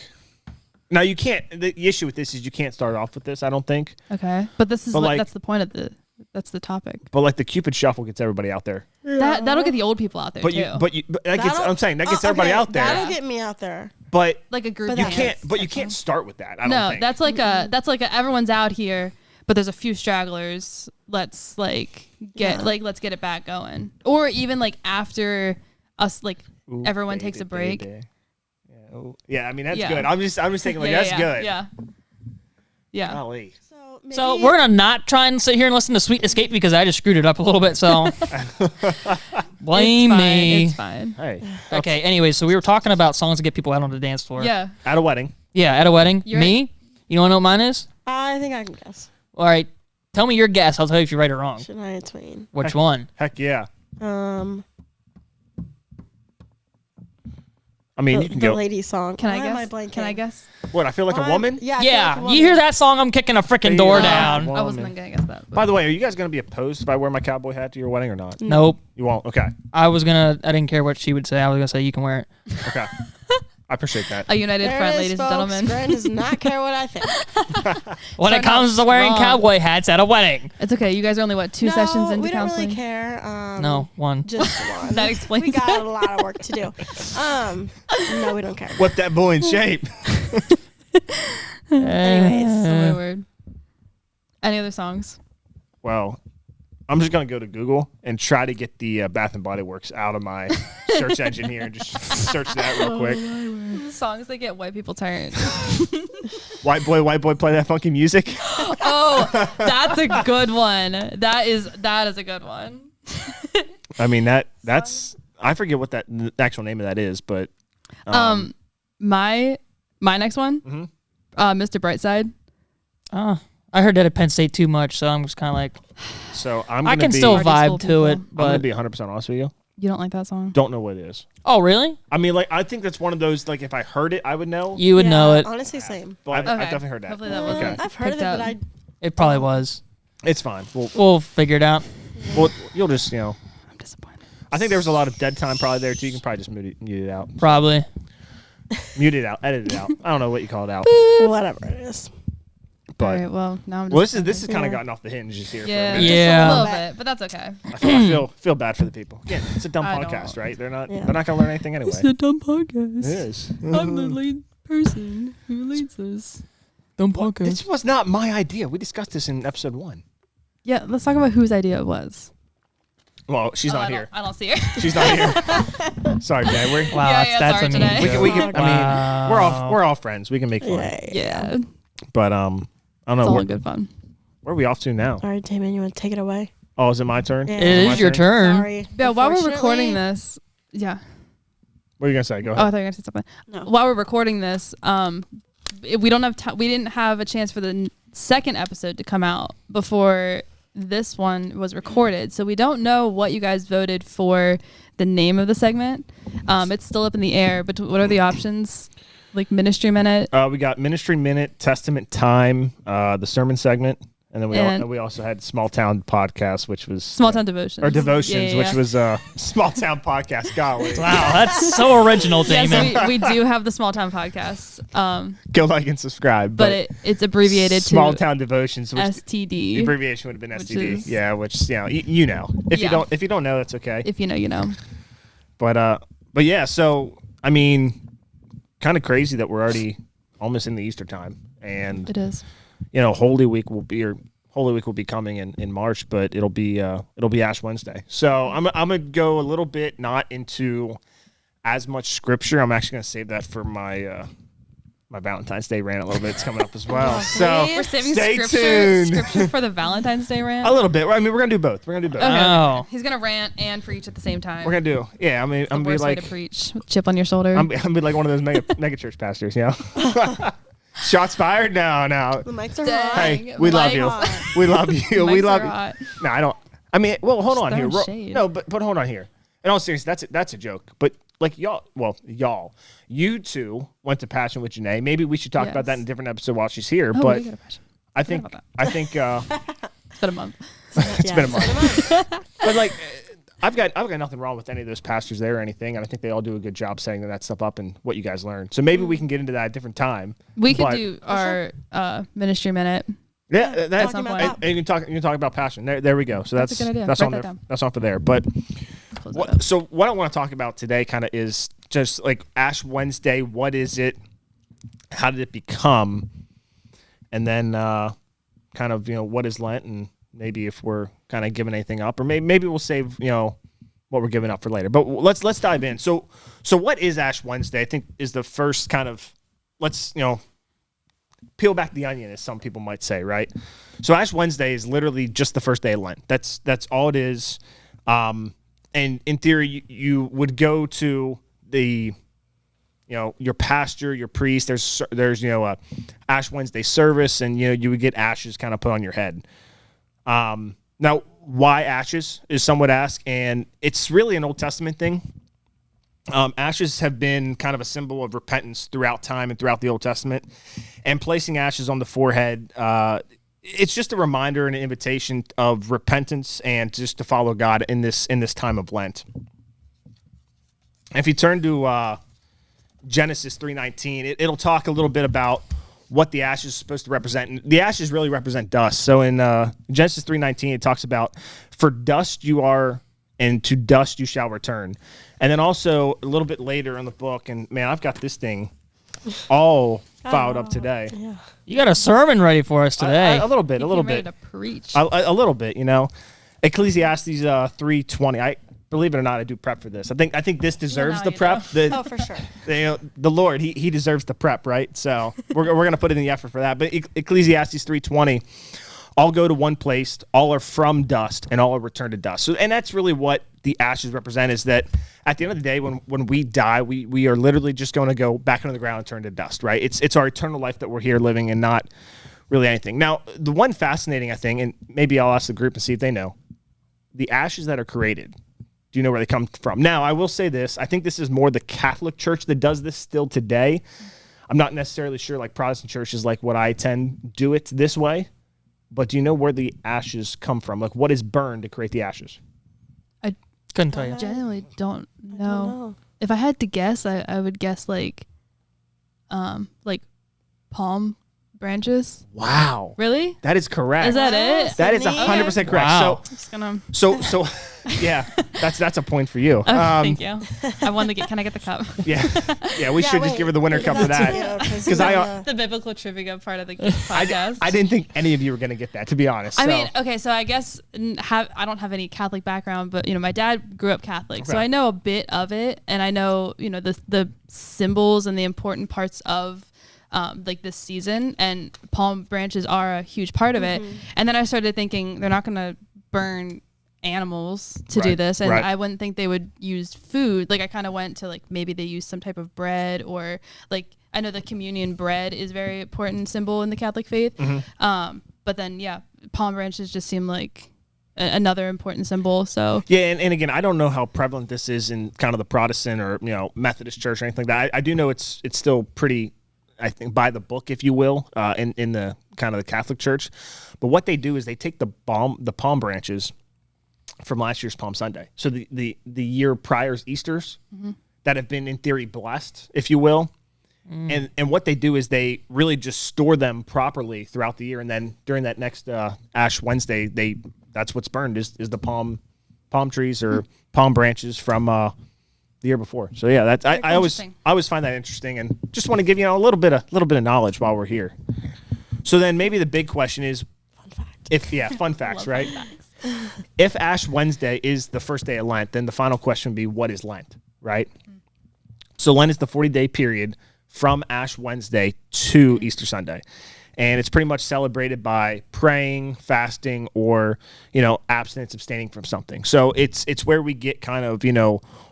Now you can't. The issue with this is you can't start off with this. I don't think. Okay, but this is But, like- that's the point of that's the topic. But like the Cupid Shuffle gets everybody out there. That'll get the old people out there But too. but that gets. That'll- I'm saying that gets everybody okay, out there. That'll get me out there. But like a group. But you dance. can't. But you can't start with that. I don't No, think. that's like a everyone's out here, but there's a few stragglers. Let's like get let's get it back going. Or even like after us, like Ooh, everyone baby, takes a break. baby. Yeah. Ooh. Yeah. I mean that's Yeah. good. I'm just thinking like that's good. Yeah. Yeah. Golly. So, maybe, So we're gonna not try and sit here and listen to Sweet Escape because I just screwed it up a little bit. So blame It's fine, me. It's fine. Hey. Okay. Anyway, so we were talking about songs to get people out on the dance floor. Yeah. At a wedding. Yeah, at a wedding. You're Me? You wanna know what mine is? I think I can guess. All right. Tell me your guess. I'll tell you if you're right or wrong. Shania Twain. Which one? Heck yeah. Um, I mean, the, you can the go. lady song. Can Why I am I guess? blanking? Can I guess? What? I feel like a woman. Yeah. I feel like a Yeah. woman. You hear that song? I'm kicking a freaking door Yeah. down. Well, I wasn't man. gonna guess that. but- By the way, are you guys going to be opposed if I wear my cowboy hat to your wedding or not? Nope. You won't. Okay. I didn't care what she would say. I was gonna say you can wear it. Okay. I appreciate that. A united There front, it is, ladies and folks. gentlemen. Gren does not care what I think. When it Start comes out to wearing strong. cowboy hats at a wedding. It's okay. You guys are only, what, 2 No, sessions into we don't counseling? really care. No, one. Just one. That explains We got it. a lot of work to do. No, we don't care. Whip that boy in shape. Anyways. Oh, my word. Any other songs? Well, I'm just gonna go to Google and try to get the Bath and Body Works out of my search engine here and just search that real quick. Songs that get white people tired. White boy, play that funky music. Oh, that's a good one. That is a good one. I mean that's I forget what the actual name of that is, but My next one, Mr. Brightside. I heard that at Penn State too much, so I'm just kind of like, so I'm I gonna can be, still Party school vibe to people. it, I'm gonna but be 100% honest with you. You don't like that song? Don't know what it is. oh really? I mean, like I think that's one of those like if I heard it, I would know. You would know it. Honestly, same. But I've Okay. definitely heard that. Hopefully that wasn't. Okay. I've heard of picked it, up. but It probably was. It's fine. We'll figure it out. Well, you'll just I'm disappointed. I think there was a lot of dead time probably there too. You can probably just mute it out. Probably. Mute it out. Edit it out. I don't know what you call it out. whatever it is. But All right, well, now I'm well, just this is kind of Yeah. gotten off the hinges here. yeah, For a minute. Yeah. a little bit. bit, but that's okay. I feel bad for the people. Again, it's a dumb I podcast, don't- right? They're not Yeah. gonna learn anything anyway. It's a dumb podcast. It is. I'm the lead person who leads this dumb podcast. This was not my idea. We discussed this in episode 1. Yeah, let's talk about whose idea it was. Well, she's not here. I don't see her. She's not here. Sorry, Jay. We're, Wow, Yeah, that's sorry a mean today. we can. We joke. can. I mean, we're all friends. We can make fun. Yeah. Yeah, it's But I don't know. all Where, in good fun. where are we off to now? All right, Damon, you want to take it away? Oh, is it my turn? Yeah. It is My your turn. Sorry. Yeah, while we're Unfortunately- recording this, yeah. What are you gonna say? Go Oh, I ahead. thought you were gonna say something. No. While we're recording this, we don't have we didn't have a chance for the second episode to come out before this one was recorded, so we don't know what you guys voted for the name of the segment. It's still up in the air. But what are the options? Like Ministry Minute. We got Ministry Minute, Testament Time, the sermon segment, and then And- we also had Small Town Podcast, which was Small Town Devotions. or Devotions, Yeah, which yeah. was Small Town Podcast. Golly, Wow, that's so original, Yeah, Damon. so we do have the Small Town Podcast, go like and subscribe. but it's abbreviated Small to Town Devotions, which the STD. abbreviation would have been Which STD. is- Yeah, which you know. If Yeah. you don't know, that's okay. If you know, you know. But yeah, so I mean, kind of crazy that we're already almost in the Easter time, and It is. you know, Holy Week will be coming in March, but it'll be Ash Wednesday. So I'm gonna go a little bit not into as much scripture. I'm actually gonna save that for my my Valentine's Day rant a little bit. It's coming up as well. So We're saving stay scripture tuned. for the Valentine's Day rant. A little bit. I mean, we're gonna do both. Okay. Oh. He's gonna rant and preach at the same time. We're gonna do. Yeah. I mean, the I'm gonna worst be way like. to preach. With chip on your shoulder. I'm be like one of those mega church pastors, you know? Shots fired? No. The mics are Dang. hot. Hey, we love you. Hot. We love you. We Mics love are you. hot. No, I don't. I mean, well, hold Just on here. throwing shade. No, but hold on here. In all seriousness, that's a joke. But like you two went to Passion with Janae. Maybe we should talk about that in a different episode while she's here. Oh, but we got a passion. I think about it's It's been a month. been a month. But like, I've got nothing wrong with any of those pastors there or anything, and I think they all do a good job setting that stuff up and what you guys learned. So maybe we can get into that at a different time. We could But- do our Ministry Minute. Yeah, that's Talking about and you can talk about passion. There we go. So That's a good idea. that's Write on that there. down. That's on for there. But Close that up. so what I want to talk about today kind of is just like Ash Wednesday. What is it? How did it become? And then kind of what is Lent, and maybe if we're kind of giving anything up, or maybe we'll save what we're giving up for later. But let's dive in. So what is Ash Wednesday? I think is the first kind of let's peel back the onion, as some people might say, right? So Ash Wednesday is literally just the first day of Lent. That's all it is. And in theory, you would go to the, your pastor, your priest. There's a Ash Wednesday service, and you would get ashes kind of put on your head. Now, why ashes is some would ask, and it's really an Old Testament thing. Ashes have been kind of a symbol of repentance throughout time and throughout the Old Testament. And placing ashes on the forehead, it's just a reminder and an invitation of repentance and just to follow God in this time of Lent. If you turn to Genesis 3:19, it'll talk a little bit about what the ashes is supposed to represent. And the ashes really represent dust. So in Genesis 3:19, it talks about, for dust you are, and to dust you shall return. And then also a little bit later in the book, and man, I've got this thing all filed up today. Yeah. You got a sermon ready for us today. A little bit, Ready to preach. a little bit, you know. Ecclesiastes 3:20. I believe it or not, I do prep for this. I think this deserves now the you prep. Oh, for sure. The Lord, he deserves the prep, right? So we're gonna put in the effort for that. But Ecclesiastes 3:20, all go to one place, all are from dust, and all are returned to dust. So, and that's really what the ashes represent, is that at the end of the day, when we die, we are literally just going to go back into the ground and turn to dust, right? It's our eternal life that we're here living, and not really anything. Now, the one fascinating, I think, and maybe I'll ask the group and see if they know, the ashes that are created, do you know where they come from? Now, I will say this. I think this is more the Catholic Church that does this still today. I'm not necessarily sure, like Protestant churches, like what I attend, do it this way. But do you know where the ashes come from? Like, what is burned to create the ashes? I Couldn't tell you. genuinely don't know. I don't know. If I had to guess, I would guess like palm branches. Wow. Really? That is correct. Is that it? That is Sydney? 100% correct. Wow. Just gonna. So, yeah, that's a point for you. Thank you. I won the. Can I get the cup? Yeah, we should just wait, give her the winner we cup did for that. too, Because I The biblical trivia part of the podcast. I didn't think any of you were going to get that, to be honest. I So, mean, okay, so I guess I don't have any Catholic background, but my dad grew up Catholic, so Okay. I know a bit of it, and I know the symbols and the important parts of like this season, and palm branches are a huge part of it. And then I started thinking they're not going to burn animals to do Right, this, and right. I wouldn't think they would use food. Like I kind of went to like maybe they use some type of bread, or like I know the communion bread is very important symbol in the Catholic faith. But then palm branches just seem like another important symbol. So yeah, and again, I don't know how prevalent this is in kind of the Protestant or Methodist church or anything like that. I do know it's still pretty, I think, by the book, if you will, in the kind of the Catholic Church. But what they do is they take the palm branches from last year's Palm Sunday, so the year prior's Easters that have been in theory blessed, if you will, and what they do is they really just store them properly throughout the year, and then during that next Ash Wednesday, that's what's burned is the palm trees or palm branches from the year before. So yeah, that's I always find that interesting, and just want to give a little bit of knowledge while we're here. So then maybe the big question is, fun facts, right? If Ash Wednesday is the first day of Lent, then the final question would be, what is Lent, right? So Lent is the 40-day period from Ash Wednesday to Easter Sunday. And it's pretty much celebrated by praying, fasting, or, abstinence, abstaining from something. So it's where we get kind of,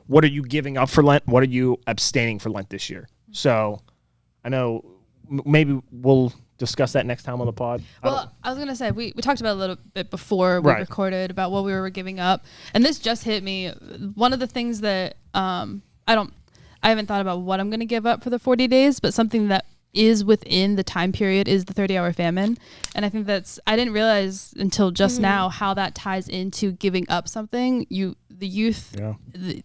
what are you giving up for Lent? What are you abstaining for Lent this year? So I know maybe we'll discuss that next time on the pod. Well, I was going to say, we talked about it a little bit before we recorded about what we were giving up. And this just hit me. One of the things that I haven't thought about what I'm going to give up for the 40 days, but something that is within the time period is the 30-hour famine. And I think I didn't realize until just now how that ties into giving up something. The youth, a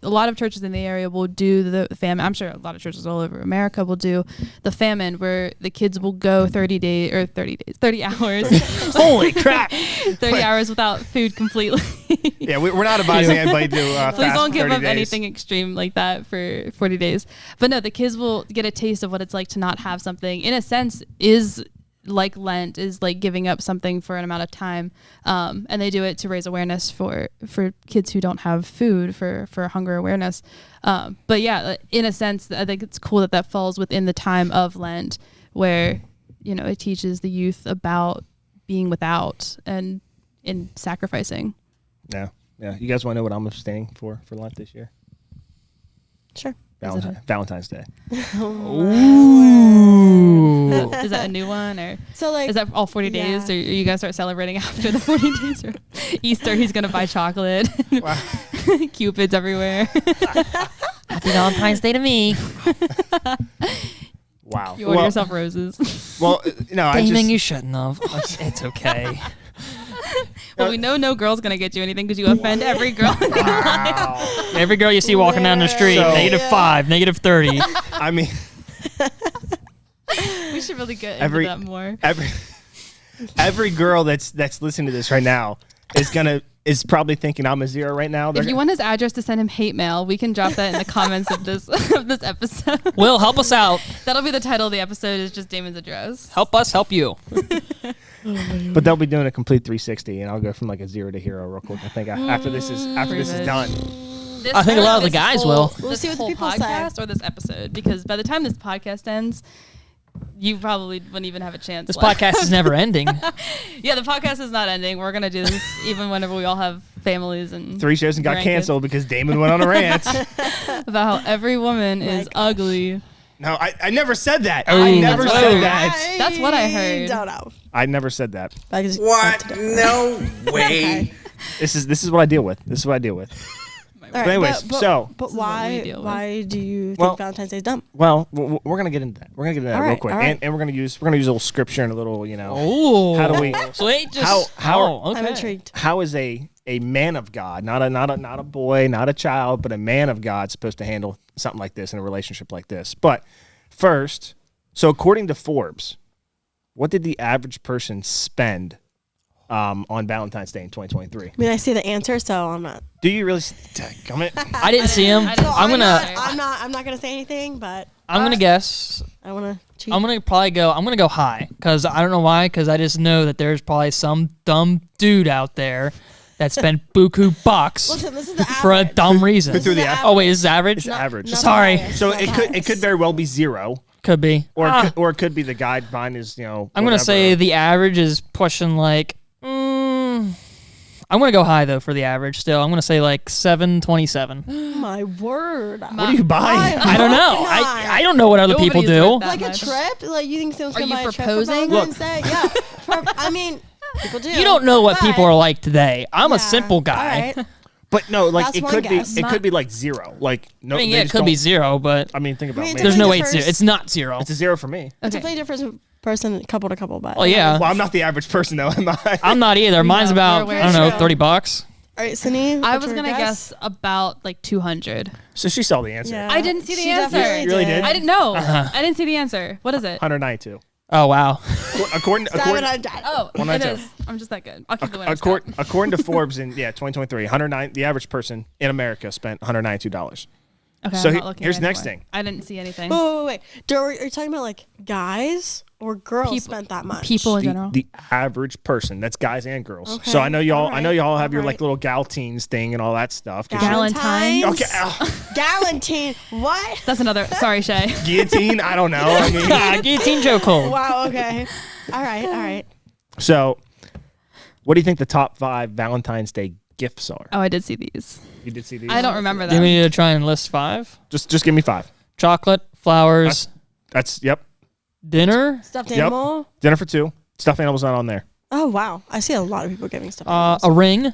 lot of churches in the area will do the famine. I'm sure a lot of churches all over America will do the famine, where the kids will go 30 hours. Holy crap! 30 hours without food completely. Yeah, we're not advising anybody to fast Please don't give 30 up days. anything extreme like that for 40 days. But no, the kids will get a taste of what it's like to not have something. In a sense, is like Lent, is like giving up something for an amount of time. And they do it to raise awareness for kids who don't have food, for hunger awareness. But yeah, in a sense, I think it's cool that falls within the time of Lent, where, it teaches the youth about being without and in sacrificing. Yeah. You guys want to know what I'm abstaining for Lent this year? Sure. Valentine's Day. Ooh. Is that a new one, or So like, is that all 40 days, or you guys start celebrating after the 40 days? Or Easter, he's gonna buy chocolate. Wow. Cupids everywhere. Happy Valentine's Day to me. Wow. You order yourself roses. Well, no, Damon, you shouldn't have. It's okay. Well, we know no girl's gonna get you anything because you offend every girl in your life. Every girl you see walking down the street, So- -5, -30. I mean, We should really get Every- into that more. every girl that's listening to this right now is probably thinking I'm a 0 right now. If you want his address to send him hate mail, we can drop that in the comments of this episode. Will, help us out. That'll be the title of the episode. Is just Damon's address. Help us help you. But they'll be doing a complete 360, and I'll go from like a 0 to hero real quick. I think after this is done. I think a lot of the guys will. We'll see what the whole people say. podcast or this episode, because by the time this podcast ends, you probably wouldn't even have a chance. This left. podcast is never ending. Yeah, the podcast is not ending. We're gonna do this even whenever we all have families and 3 shows and got grandkids. canceled because Damon went on a rant. about how every woman is ugly. No, I never said that. Oh, I never that's said right. that. That's what I heard. Don't know. I never said that. What? No way. Okay. This is what I deal with. This is what I deal with. All right, anyways, so- but This is what we why deal with. why do you think Well- Valentine's Day is dumb? Well, we're gonna get into that. We're gonna get into that All real right, quick, all right. and we're gonna use a little scripture and a little, Oh. How do we- So they just how- okay. I'm intrigued. how is a man of God, not a boy, not a child, but a man of God supposed to handle something like this in a relationship like this? But first, so according to Forbes, what did the average person spend on Valentine's Day in 2023? I mean, I see the answer, so I'm not. Do you really? Come it. I didn't see him. I didn't I'm see gonna him. I'm not gonna say anything, but I'm gonna guess. I want to cheat. I'm gonna go high because I don't know why. Because I just know that there's probably some dumb dude out there that spent buku bucks Listen, this is the for a average. dumb reason. threw the Oh wait, this is average. It's average. Not Sorry. biased, So not it biased. could very well be 0, Could be. or Ah, or it could be the guideline is I'm gonna whatever. say the average is pushing like. I'm gonna go high though for the average. Still, I'm gonna say like 727. My word. What are you buying? I don't know. I don't know what other people Nobody's do. worth that Like a much. trip? Like you think someone's Are gonna you buy a trip proposing? for Valentine's Day? Yeah. I mean, people do. You don't know what but- people are like today. I'm a Yeah. simple guy. All right. But no, like That's it one could guess. be. It could be like 0. Like no. I mean, they yeah, it just could be don't- 0, but I mean, think about I mean, me. there's no way difference. it's not 0. It's a 0 for me. It's a Okay. completely different person, couple to couple, but. Well, yeah. Well, I'm not the average person though, am I? I'm not either. Mine's know, about, we're I don't know, aware. $30. All right, Cindy. I what's was your gonna guess about like 200. So she saw the answer. Yeah. I didn't see the She answer. definitely You really did? I didn't know. I didn't see the answer. What is it? 192. Oh, wow. According Oh, it 192. is. I'm just that good. I'll keep the winner. Scott. according to Forbes in 2023, 109. The average person in America spent $192. Okay, So I'm not looking here's the next anymore. thing. I didn't see anything. Wait. Are you talking about like guys or girls spent that much? People in general. The average person. That's guys and girls. Okay, So I know y'all. all I know y'all have right, your all like right. little galtines thing and all that stuff. 'cause Valentine. Okay. Galantine. What? That's another. Sorry, Shay. Guillotine. I don't know. I mean, Guillotine Joe Cole. Wow. Okay. All right. so what do you think the top 5 Valentine's Day gifts are? Oh, I did see these. You did see these? I don't remember Do you them. want me to try and list 5? Just give me 5. Chocolate, flowers, That's yep. dinner, Stuffed Yep. animal. Dinner for 2. Stuffed animal's not on there. Oh wow. I see a lot of people giving stuff. a ring.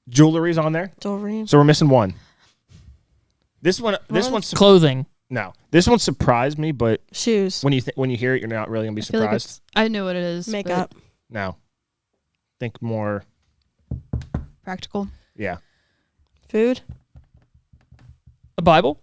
Jewelry's on there. Jewelry. So we're missing 1. This one's Clothing. no. This one surprised me, but Shoes. when you hear it, you're not really gonna be I feel like surprised. it's. I know what it is. but Makeup. No. Think more. Practical. Yeah. Food. A Bible.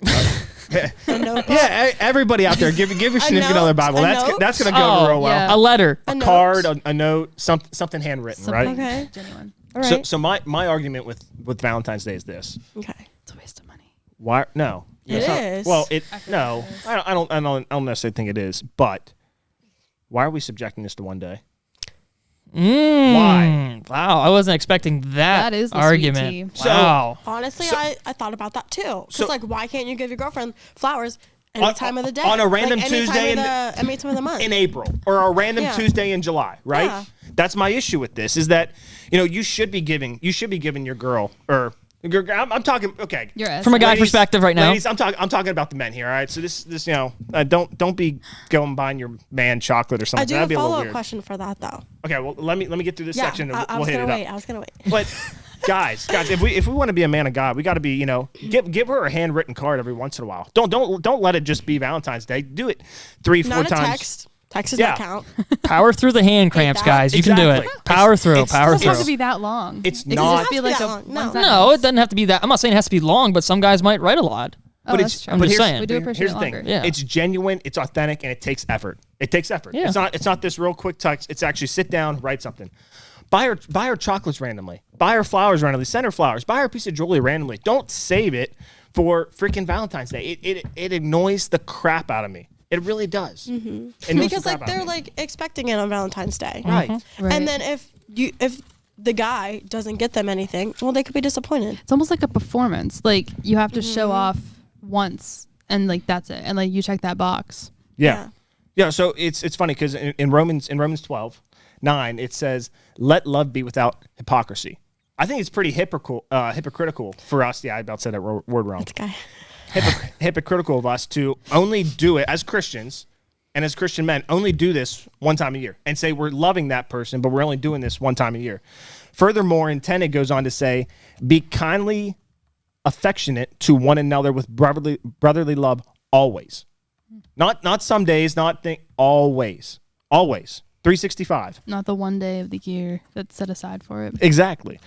A notebook. Yeah. Everybody out there, give your significant note, other Bible. a That's note. that's gonna go Oh, real well. yeah. A letter. A note. card, a note, something handwritten, right? Something Okay. Genuine. All right. So my argument with Valentine's Day is this. Okay. It's a waste of money. Why? No. It It's not- is. Well, I feel no. like it is. I don't necessarily think it is. But why are we subjecting this to one day? Why? Wow, I wasn't expecting that, That is the sweet argument. tea. So- Wow. Honestly, So- I thought about that too. Because So- like, why can't you give your girlfriend flowers any On- time of the day? on a random Like, any Tuesday time in of any time of the month. In April or a random Yeah. Tuesday in July, right? Yeah. That's my issue with this is that you should be giving your girl or I'm talking okay. Your S. From a guy Ladies- perspective right now. Ladies, I'm talking about the men here, all right? So this don't be going buying your man chocolate or something. I do That'd have be a a little follow up weird. question for that though. Okay, well let me get through this Yeah, section and I we'll was hit gonna it wait. up. I was gonna wait. But guys, if we want to be a man of God, we got to be, give her a handwritten card every once in a while. Don't let it just be Valentine's Day. Do it 3-4 Not a times. text. Texas Yeah. don't count. Power through the hand cramps, that. guys. You can do it. Exactly. Power It's- through. it's- Power It doesn't have through. to be that long. It's It could not- just be like It a doesn't have to be one that long, sentence. No, it doesn't have to be that. I'm not saying it has to be long, but some guys might write a lot. Oh, But that's it's true. I'm but just here's, saying. We do appreciate here's it the thing. longer. Yeah. It's genuine, it's authentic, and it takes effort. It takes effort. Yeah. It's not this real quick text. It's actually sit down, write something. Buy her chocolates randomly. Buy her flowers randomly. Send her flowers. Buy her a piece of jewelry randomly. Don't save it for freaking Valentine's Day. It annoys the crap out of me. It really does. It annoys Because the crap like out they're of me. like expecting it on Valentine's Day. Right. Right. And then if the guy doesn't get them anything, well, they could be disappointed. It's almost like a performance. Like you have to show off once, and like that's it, and like you check that box. Yeah. So it's funny because in Romans 12:9 it says, "Let love be without hypocrisy." I think it's pretty hypocritical for us. Yeah, I about said that word wrong. This guy. Hypocritical of us to only do it as Christians and as Christian men, only do this one time a year and say we're loving that person, but we're only doing this one time a year. Furthermore, in 10, it goes on to say, "Be kindly affectionate to one another with brotherly love always." Not some days, always. Always. 365. Not the one day of the year that's set aside for it. Exactly.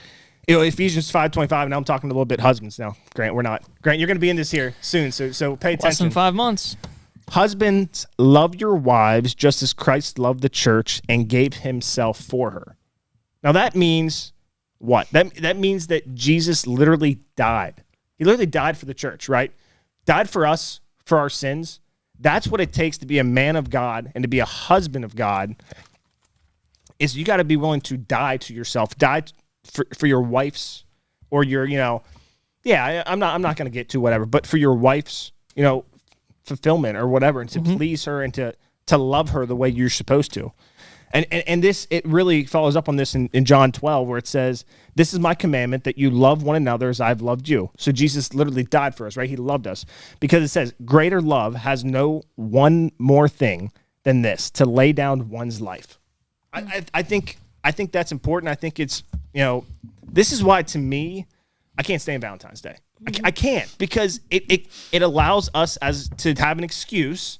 Ephesians 5:25. Now I'm talking a little bit husbands now. Grant, we're not. Grant, you're going to be in this here soon, so pay Less attention. than 5 months. Husbands, love your wives just as Christ loved the church and gave himself for her. Now that means what? That means that Jesus literally died. He literally died for the church, right? Died for us, for our sins. That's what it takes to be a man of God and to be a husband of God, is you got to be willing to die to yourself, die for your wife's or your, I'm not going to get to whatever, but for your wife's, fulfillment or whatever, and to please her and to love her the way you're supposed to. And this, it really follows up on this in John 12, where it says, "This is my commandment, that you love one another as I've loved you." So Jesus literally died for us, right? He loved us, because it says, "Greater love has no one more thing than this, to lay down one's life." I think that's important. I think it's, this is why, to me, I can't stand Valentine's Day. I can't, because it allows us to have an excuse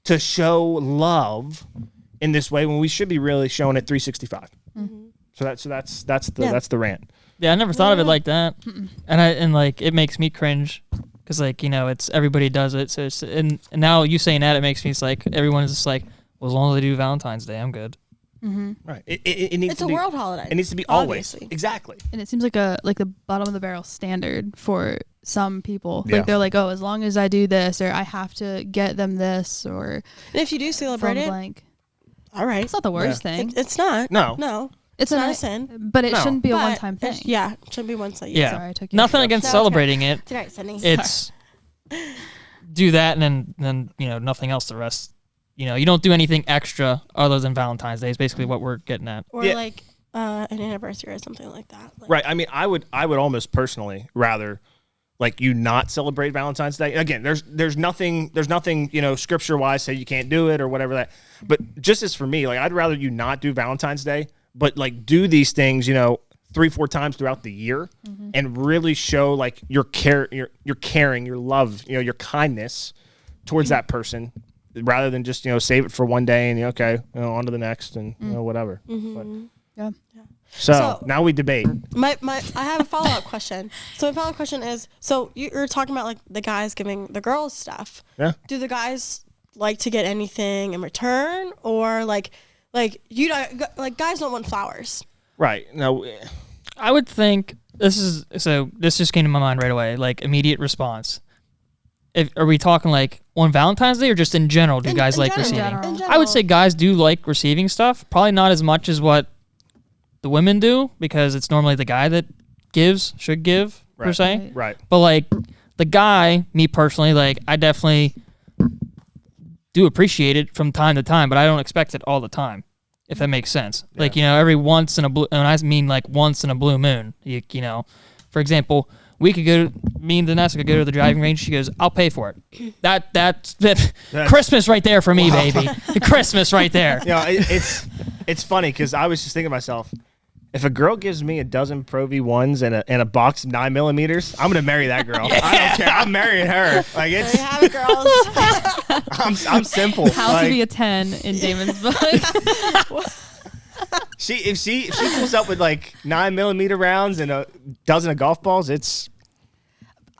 to show love in this way when we should be really showing it 365. So that's the rant. Yeah, I never thought of it like that, and it makes me cringe, because it's everybody does it. So and now you saying that, it makes me like everyone is just like, well, as long as they do Valentine's Day, I'm good. Right. It needs It's to a be, world holiday. It needs to be always. Obviously. Exactly. And it seems like the bottom of the barrel standard for some people. Yeah. Like they're like, oh, as long as I do this, or I have to get them this, or And if you do celebrate from it, blank. all right. It's not the worst thing. It's not. No. No. It's not a a sin. but it No. shouldn't be a But one-time thing. Yeah, it shouldn't be one time. Yeah, Sorry, I took you. nothing against No, it's celebrating it. It's all right, Sydney. It's do that, and then nothing else. The rest, you don't do anything extra other than Valentine's Day. Is basically what we're getting at. Or Yeah. like an anniversary or something like that. Like, Right. I mean, I would almost personally rather like you not celebrate Valentine's Day. Again, there's nothing scripture wise say you can't do it or whatever that. But just as for me, like I'd rather you not do Valentine's Day, but like do these things, 3-4 times throughout the year, and really show like your caring, your love, your kindness towards that person, rather than just save it for one day and on to the next and whatever. But, Yeah. so now we debate. I have a follow-up question. So my follow-up question is, so you're talking about like the guys giving the girls stuff. Yeah. Do the guys like to get anything in return, or like you don't, like guys don't want flowers? Right. No. I would think this just came to my mind right away, like immediate response. Are we talking like on Valentine's Day or just in general? Do guys like receiving? general. I would say guys do like receiving stuff. Probably not as much as what the women do, because it's normally the guy that should give per Right. se. Right. But like the guy, me personally, like I definitely do appreciate it from time to time, but I don't expect it all the time, if that makes sense. Yeah. Like, every once in a blue, and I mean like once in a blue moon, for example, me and Vanessa could go to the driving range. She goes, "I'll pay for it." That's Christmas right there for me, baby. Christmas right there. It's funny because I was just thinking to myself, If a girl gives me a dozen Pro V1s and a box of 9mm, I'm gonna marry that girl. I don't care. I'm marrying her. Like it's. There you have it, girls. I'm simple. House Like, would be a 10 in Damon's book. if she pulls up with like 9mm rounds and a dozen of golf balls, it's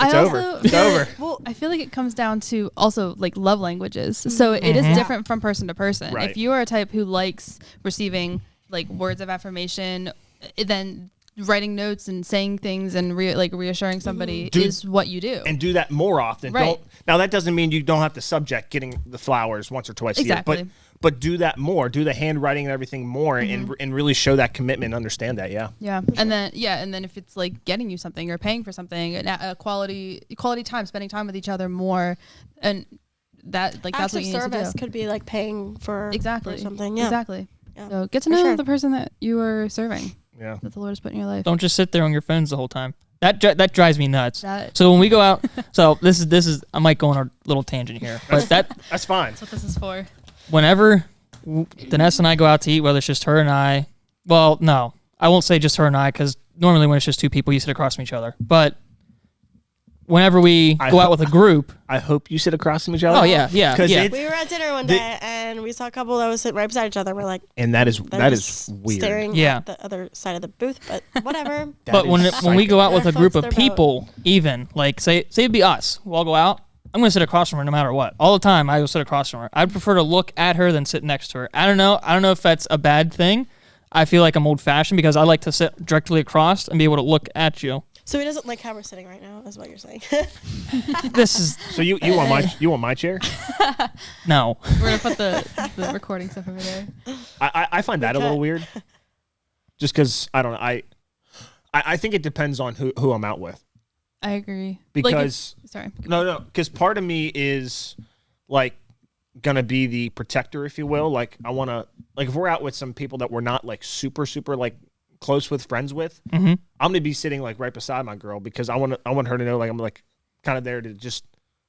over. It's over. Well, I feel like it comes down to also like love languages. So it is different from person to person. Right. If you are a type who likes receiving like words of affirmation, then writing notes and saying things and reassuring somebody is what you do. And do that more often. Right. Now that doesn't mean you don't have to subject getting the flowers once or twice a Exactly. year. But do that more. Do the handwriting and everything more, and really show that commitment. And understand that. Yeah. Yeah, and then if it's like getting you something or paying for something, a quality time, spending time with each other more, and that like that's Acts what of you need to service do. could be like paying for something. Yeah. Exactly. Yeah. So get to For know sure. the person that you are serving, Yeah. that the Lord has put in your life. Don't just sit there on your phones the whole time. That drives me nuts. That- So when we go out, so this is I might go on a little tangent here, but That's fine. That's what this is for. whenever Vanessa and I go out to eat, whether it's just her and I, well, no, I won't say just her and I, because normally when it's just two people, you sit across from each other. But whenever we go out with a group, I hope you sit across from each other. oh yeah, 'Cause yeah. it's- We were at dinner one day and we saw a couple that was sitting right beside each other. We're like, And that is they're is just weird. staring Yeah. at the other side of the booth, but whatever. That But is when we go out with Their a group folks, of their boat. people, even like say it'd be us, we'll all go out. I'm gonna sit across from her no matter what. All the time, I will sit across from her. I'd prefer to look at her than sit next to her. I don't know if that's a bad thing. I feel like I'm old fashioned because I like to sit directly across and be able to look at you. So he doesn't like how we're sitting right now, is what you're saying. This is So you want my chair? no. We're gonna put the recording stuff over there. I find that a little weird. Just because I don't know. I think it depends on who I'm out with. I agree. Because sorry. no, because part of me is like gonna be the protector, if you will. Like I want to, like if we're out with some people that we're not like super like close with, friends with, I'm gonna be sitting like right beside my girl because I want her to know like I'm like kind of there to just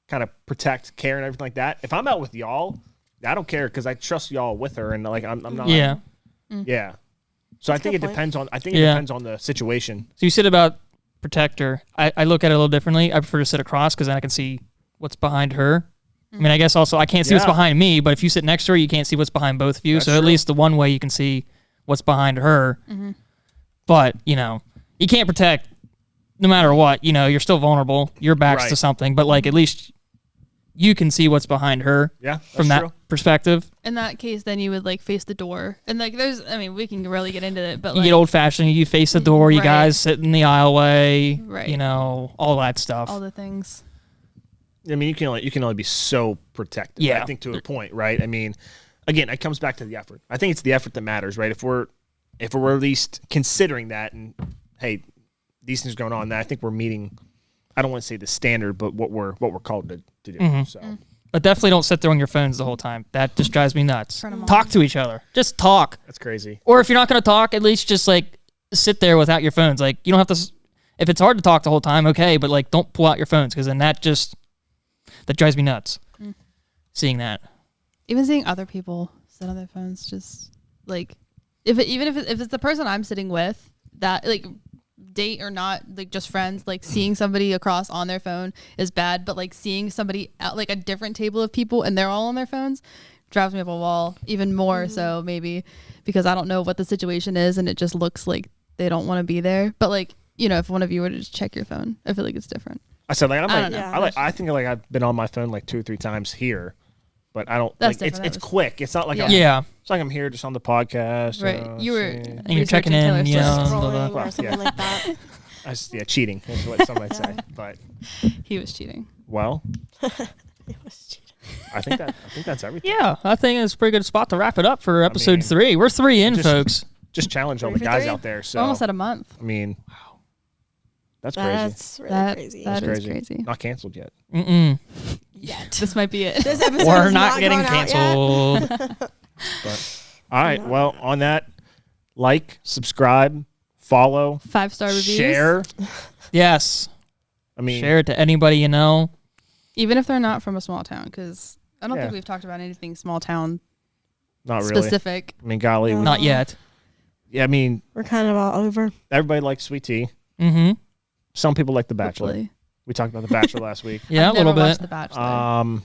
kind of protect, care, and everything like that. If I'm out with y'all, I don't care because I trust y'all with her, and like I'm not. Yeah. Yeah. So I think it good point. depends on. I think Yeah. it depends on the situation. So you said about protector. I look at it a little differently. I prefer to sit across because then I can see what's behind her. I mean, I guess also I can't see what's Yeah. behind me, but if you sit next to her, you can't see what's behind both of you. That's so at true. least the one way you can see what's behind her. But, you can't protect no matter what. You're still vulnerable. Your back's to Right. something, but like at least you can see what's behind her Yeah, from that's that true. perspective. In that case, then you would like face the door, and like we can really get into it, but You like get old fashioned, you face the door, you Right. guys sit in the aisleway, Right. all that stuff. all the things. I mean, you can only be so protective. Yeah. I think to a point, right? I mean, again, it comes back to the effort. I think it's the effort that matters, right? If we're at least considering that, and hey, these things going on, then I think we're meeting. I don't want to say the standard, but what we're called to do. So But definitely don't sit there on your phones the whole time. That just drives me nuts. Turn 'em Talk off. to each other. Just talk. that's crazy. Or if you're not going to talk, at least just like sit there without your phones. Like you don't have to. If it's hard to talk the whole time, okay, but like don't pull out your phones because then that drives me nuts. Seeing that. Even seeing other people sit on their phones, just like if it's the person I'm sitting with, that like date or not, like just friends, like seeing somebody across on their phone is bad, but like seeing somebody at like a different table of people and they're all on their phones drives me up a wall even more. So maybe because I don't know what the situation is and it just looks like they don't want to be there. But like, if one of you were to just check your phone, I feel like it's different. I said like I don't know. I think like I've been on my phone like 2 or 3 times here, but I don't. That's like different. it's That was- quick. It's not like Yeah. Yeah. it's like I'm here just on the podcast. Right. You were seeing- And you're checking researching in, Taylor Swift. blah, blah. Scrolling or Well, something yeah. like that. cheating is what some might say. But He was cheating. well, It was cheating. I think that's everything. Yeah, I think it's a pretty good spot to wrap it up for episode mean, 3. We're 3 in, just- folks. Just challenge all 3 the for guys 3? out there. So Almost at a month. I mean, that's crazy. That's really That crazy. that That's is crazy. Not canceled yet. Mm-mm. Yet. This might be it. This episode We're is not getting gone out yet. canceled. But all right. Well, on that, like, subscribe, follow, 5-star reviews. share. Yes. I mean, Share it to anybody you know. Even if they're not from a small town, because I don't Yeah. think we've talked about anything small town not really. specific. I mean, golly, No. Not yet. Yeah, I mean, We're kind of all over. everybody likes sweet tea. Mm-hmm. Some people like The Bachelor. Hopefully. We talked about The Bachelor last week. Yeah, I've a little never watched bit. The Bachelor.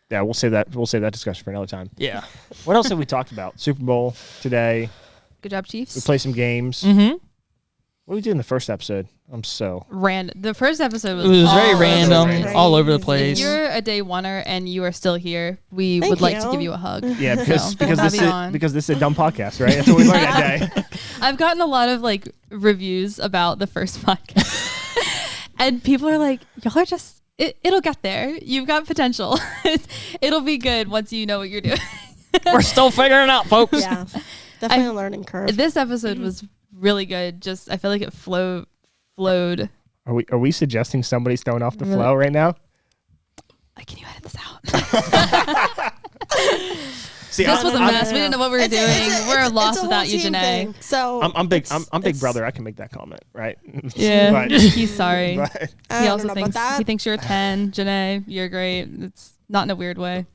Yeah, we'll save that discussion for another time. Yeah. What else have we talked about? Super Bowl today. Good job, Chiefs. We play some games. Mm-hmm. What did we do in the first episode? I'm so The first episode It was very all random, over the place. all over the If place. you're a day oneer and you are still here, we Thank would like to you. give you a hug. yeah because So, because we'll have this you is on. because this is a dumb podcast, right? That's what we learned that day. I've gotten a lot of like reviews about the first podcast, and people are like, "Y'all are just it'll get there. You've got potential. It'll be good once you know what you're doing." We're still figuring it out, folks. Yeah. Definitely a learning curve. This episode was really good. Just I feel like it flowed. Are we suggesting somebody's thrown off the Really? flow right now? Like, can you edit this out? See, This was a I'm- mess. We didn't know what we were doing. We're lost it's a without whole you, team Janae. thing. So I'm big. I'm big it's- brother. I can make that comment, right? Yeah, But- he's sorry. but I He don't also know about thinks that. he thinks you're a 10. Janae, you're great. It's not in a weird way.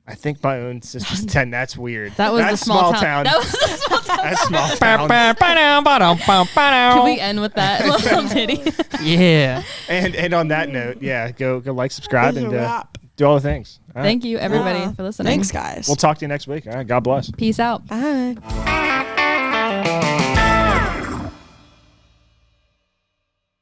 I think my own sister's 10. That's weird. That was That's the small town. That was the small town. That's small town. Can we end with that little titty? Yeah. And on that note, yeah, go like, subscribe, This is and a wrap. do all the things. All right. Thank you, everybody, Yeah. for listening. Thanks, guys. We'll talk to you next week. All right. God bless. Peace out. Bye.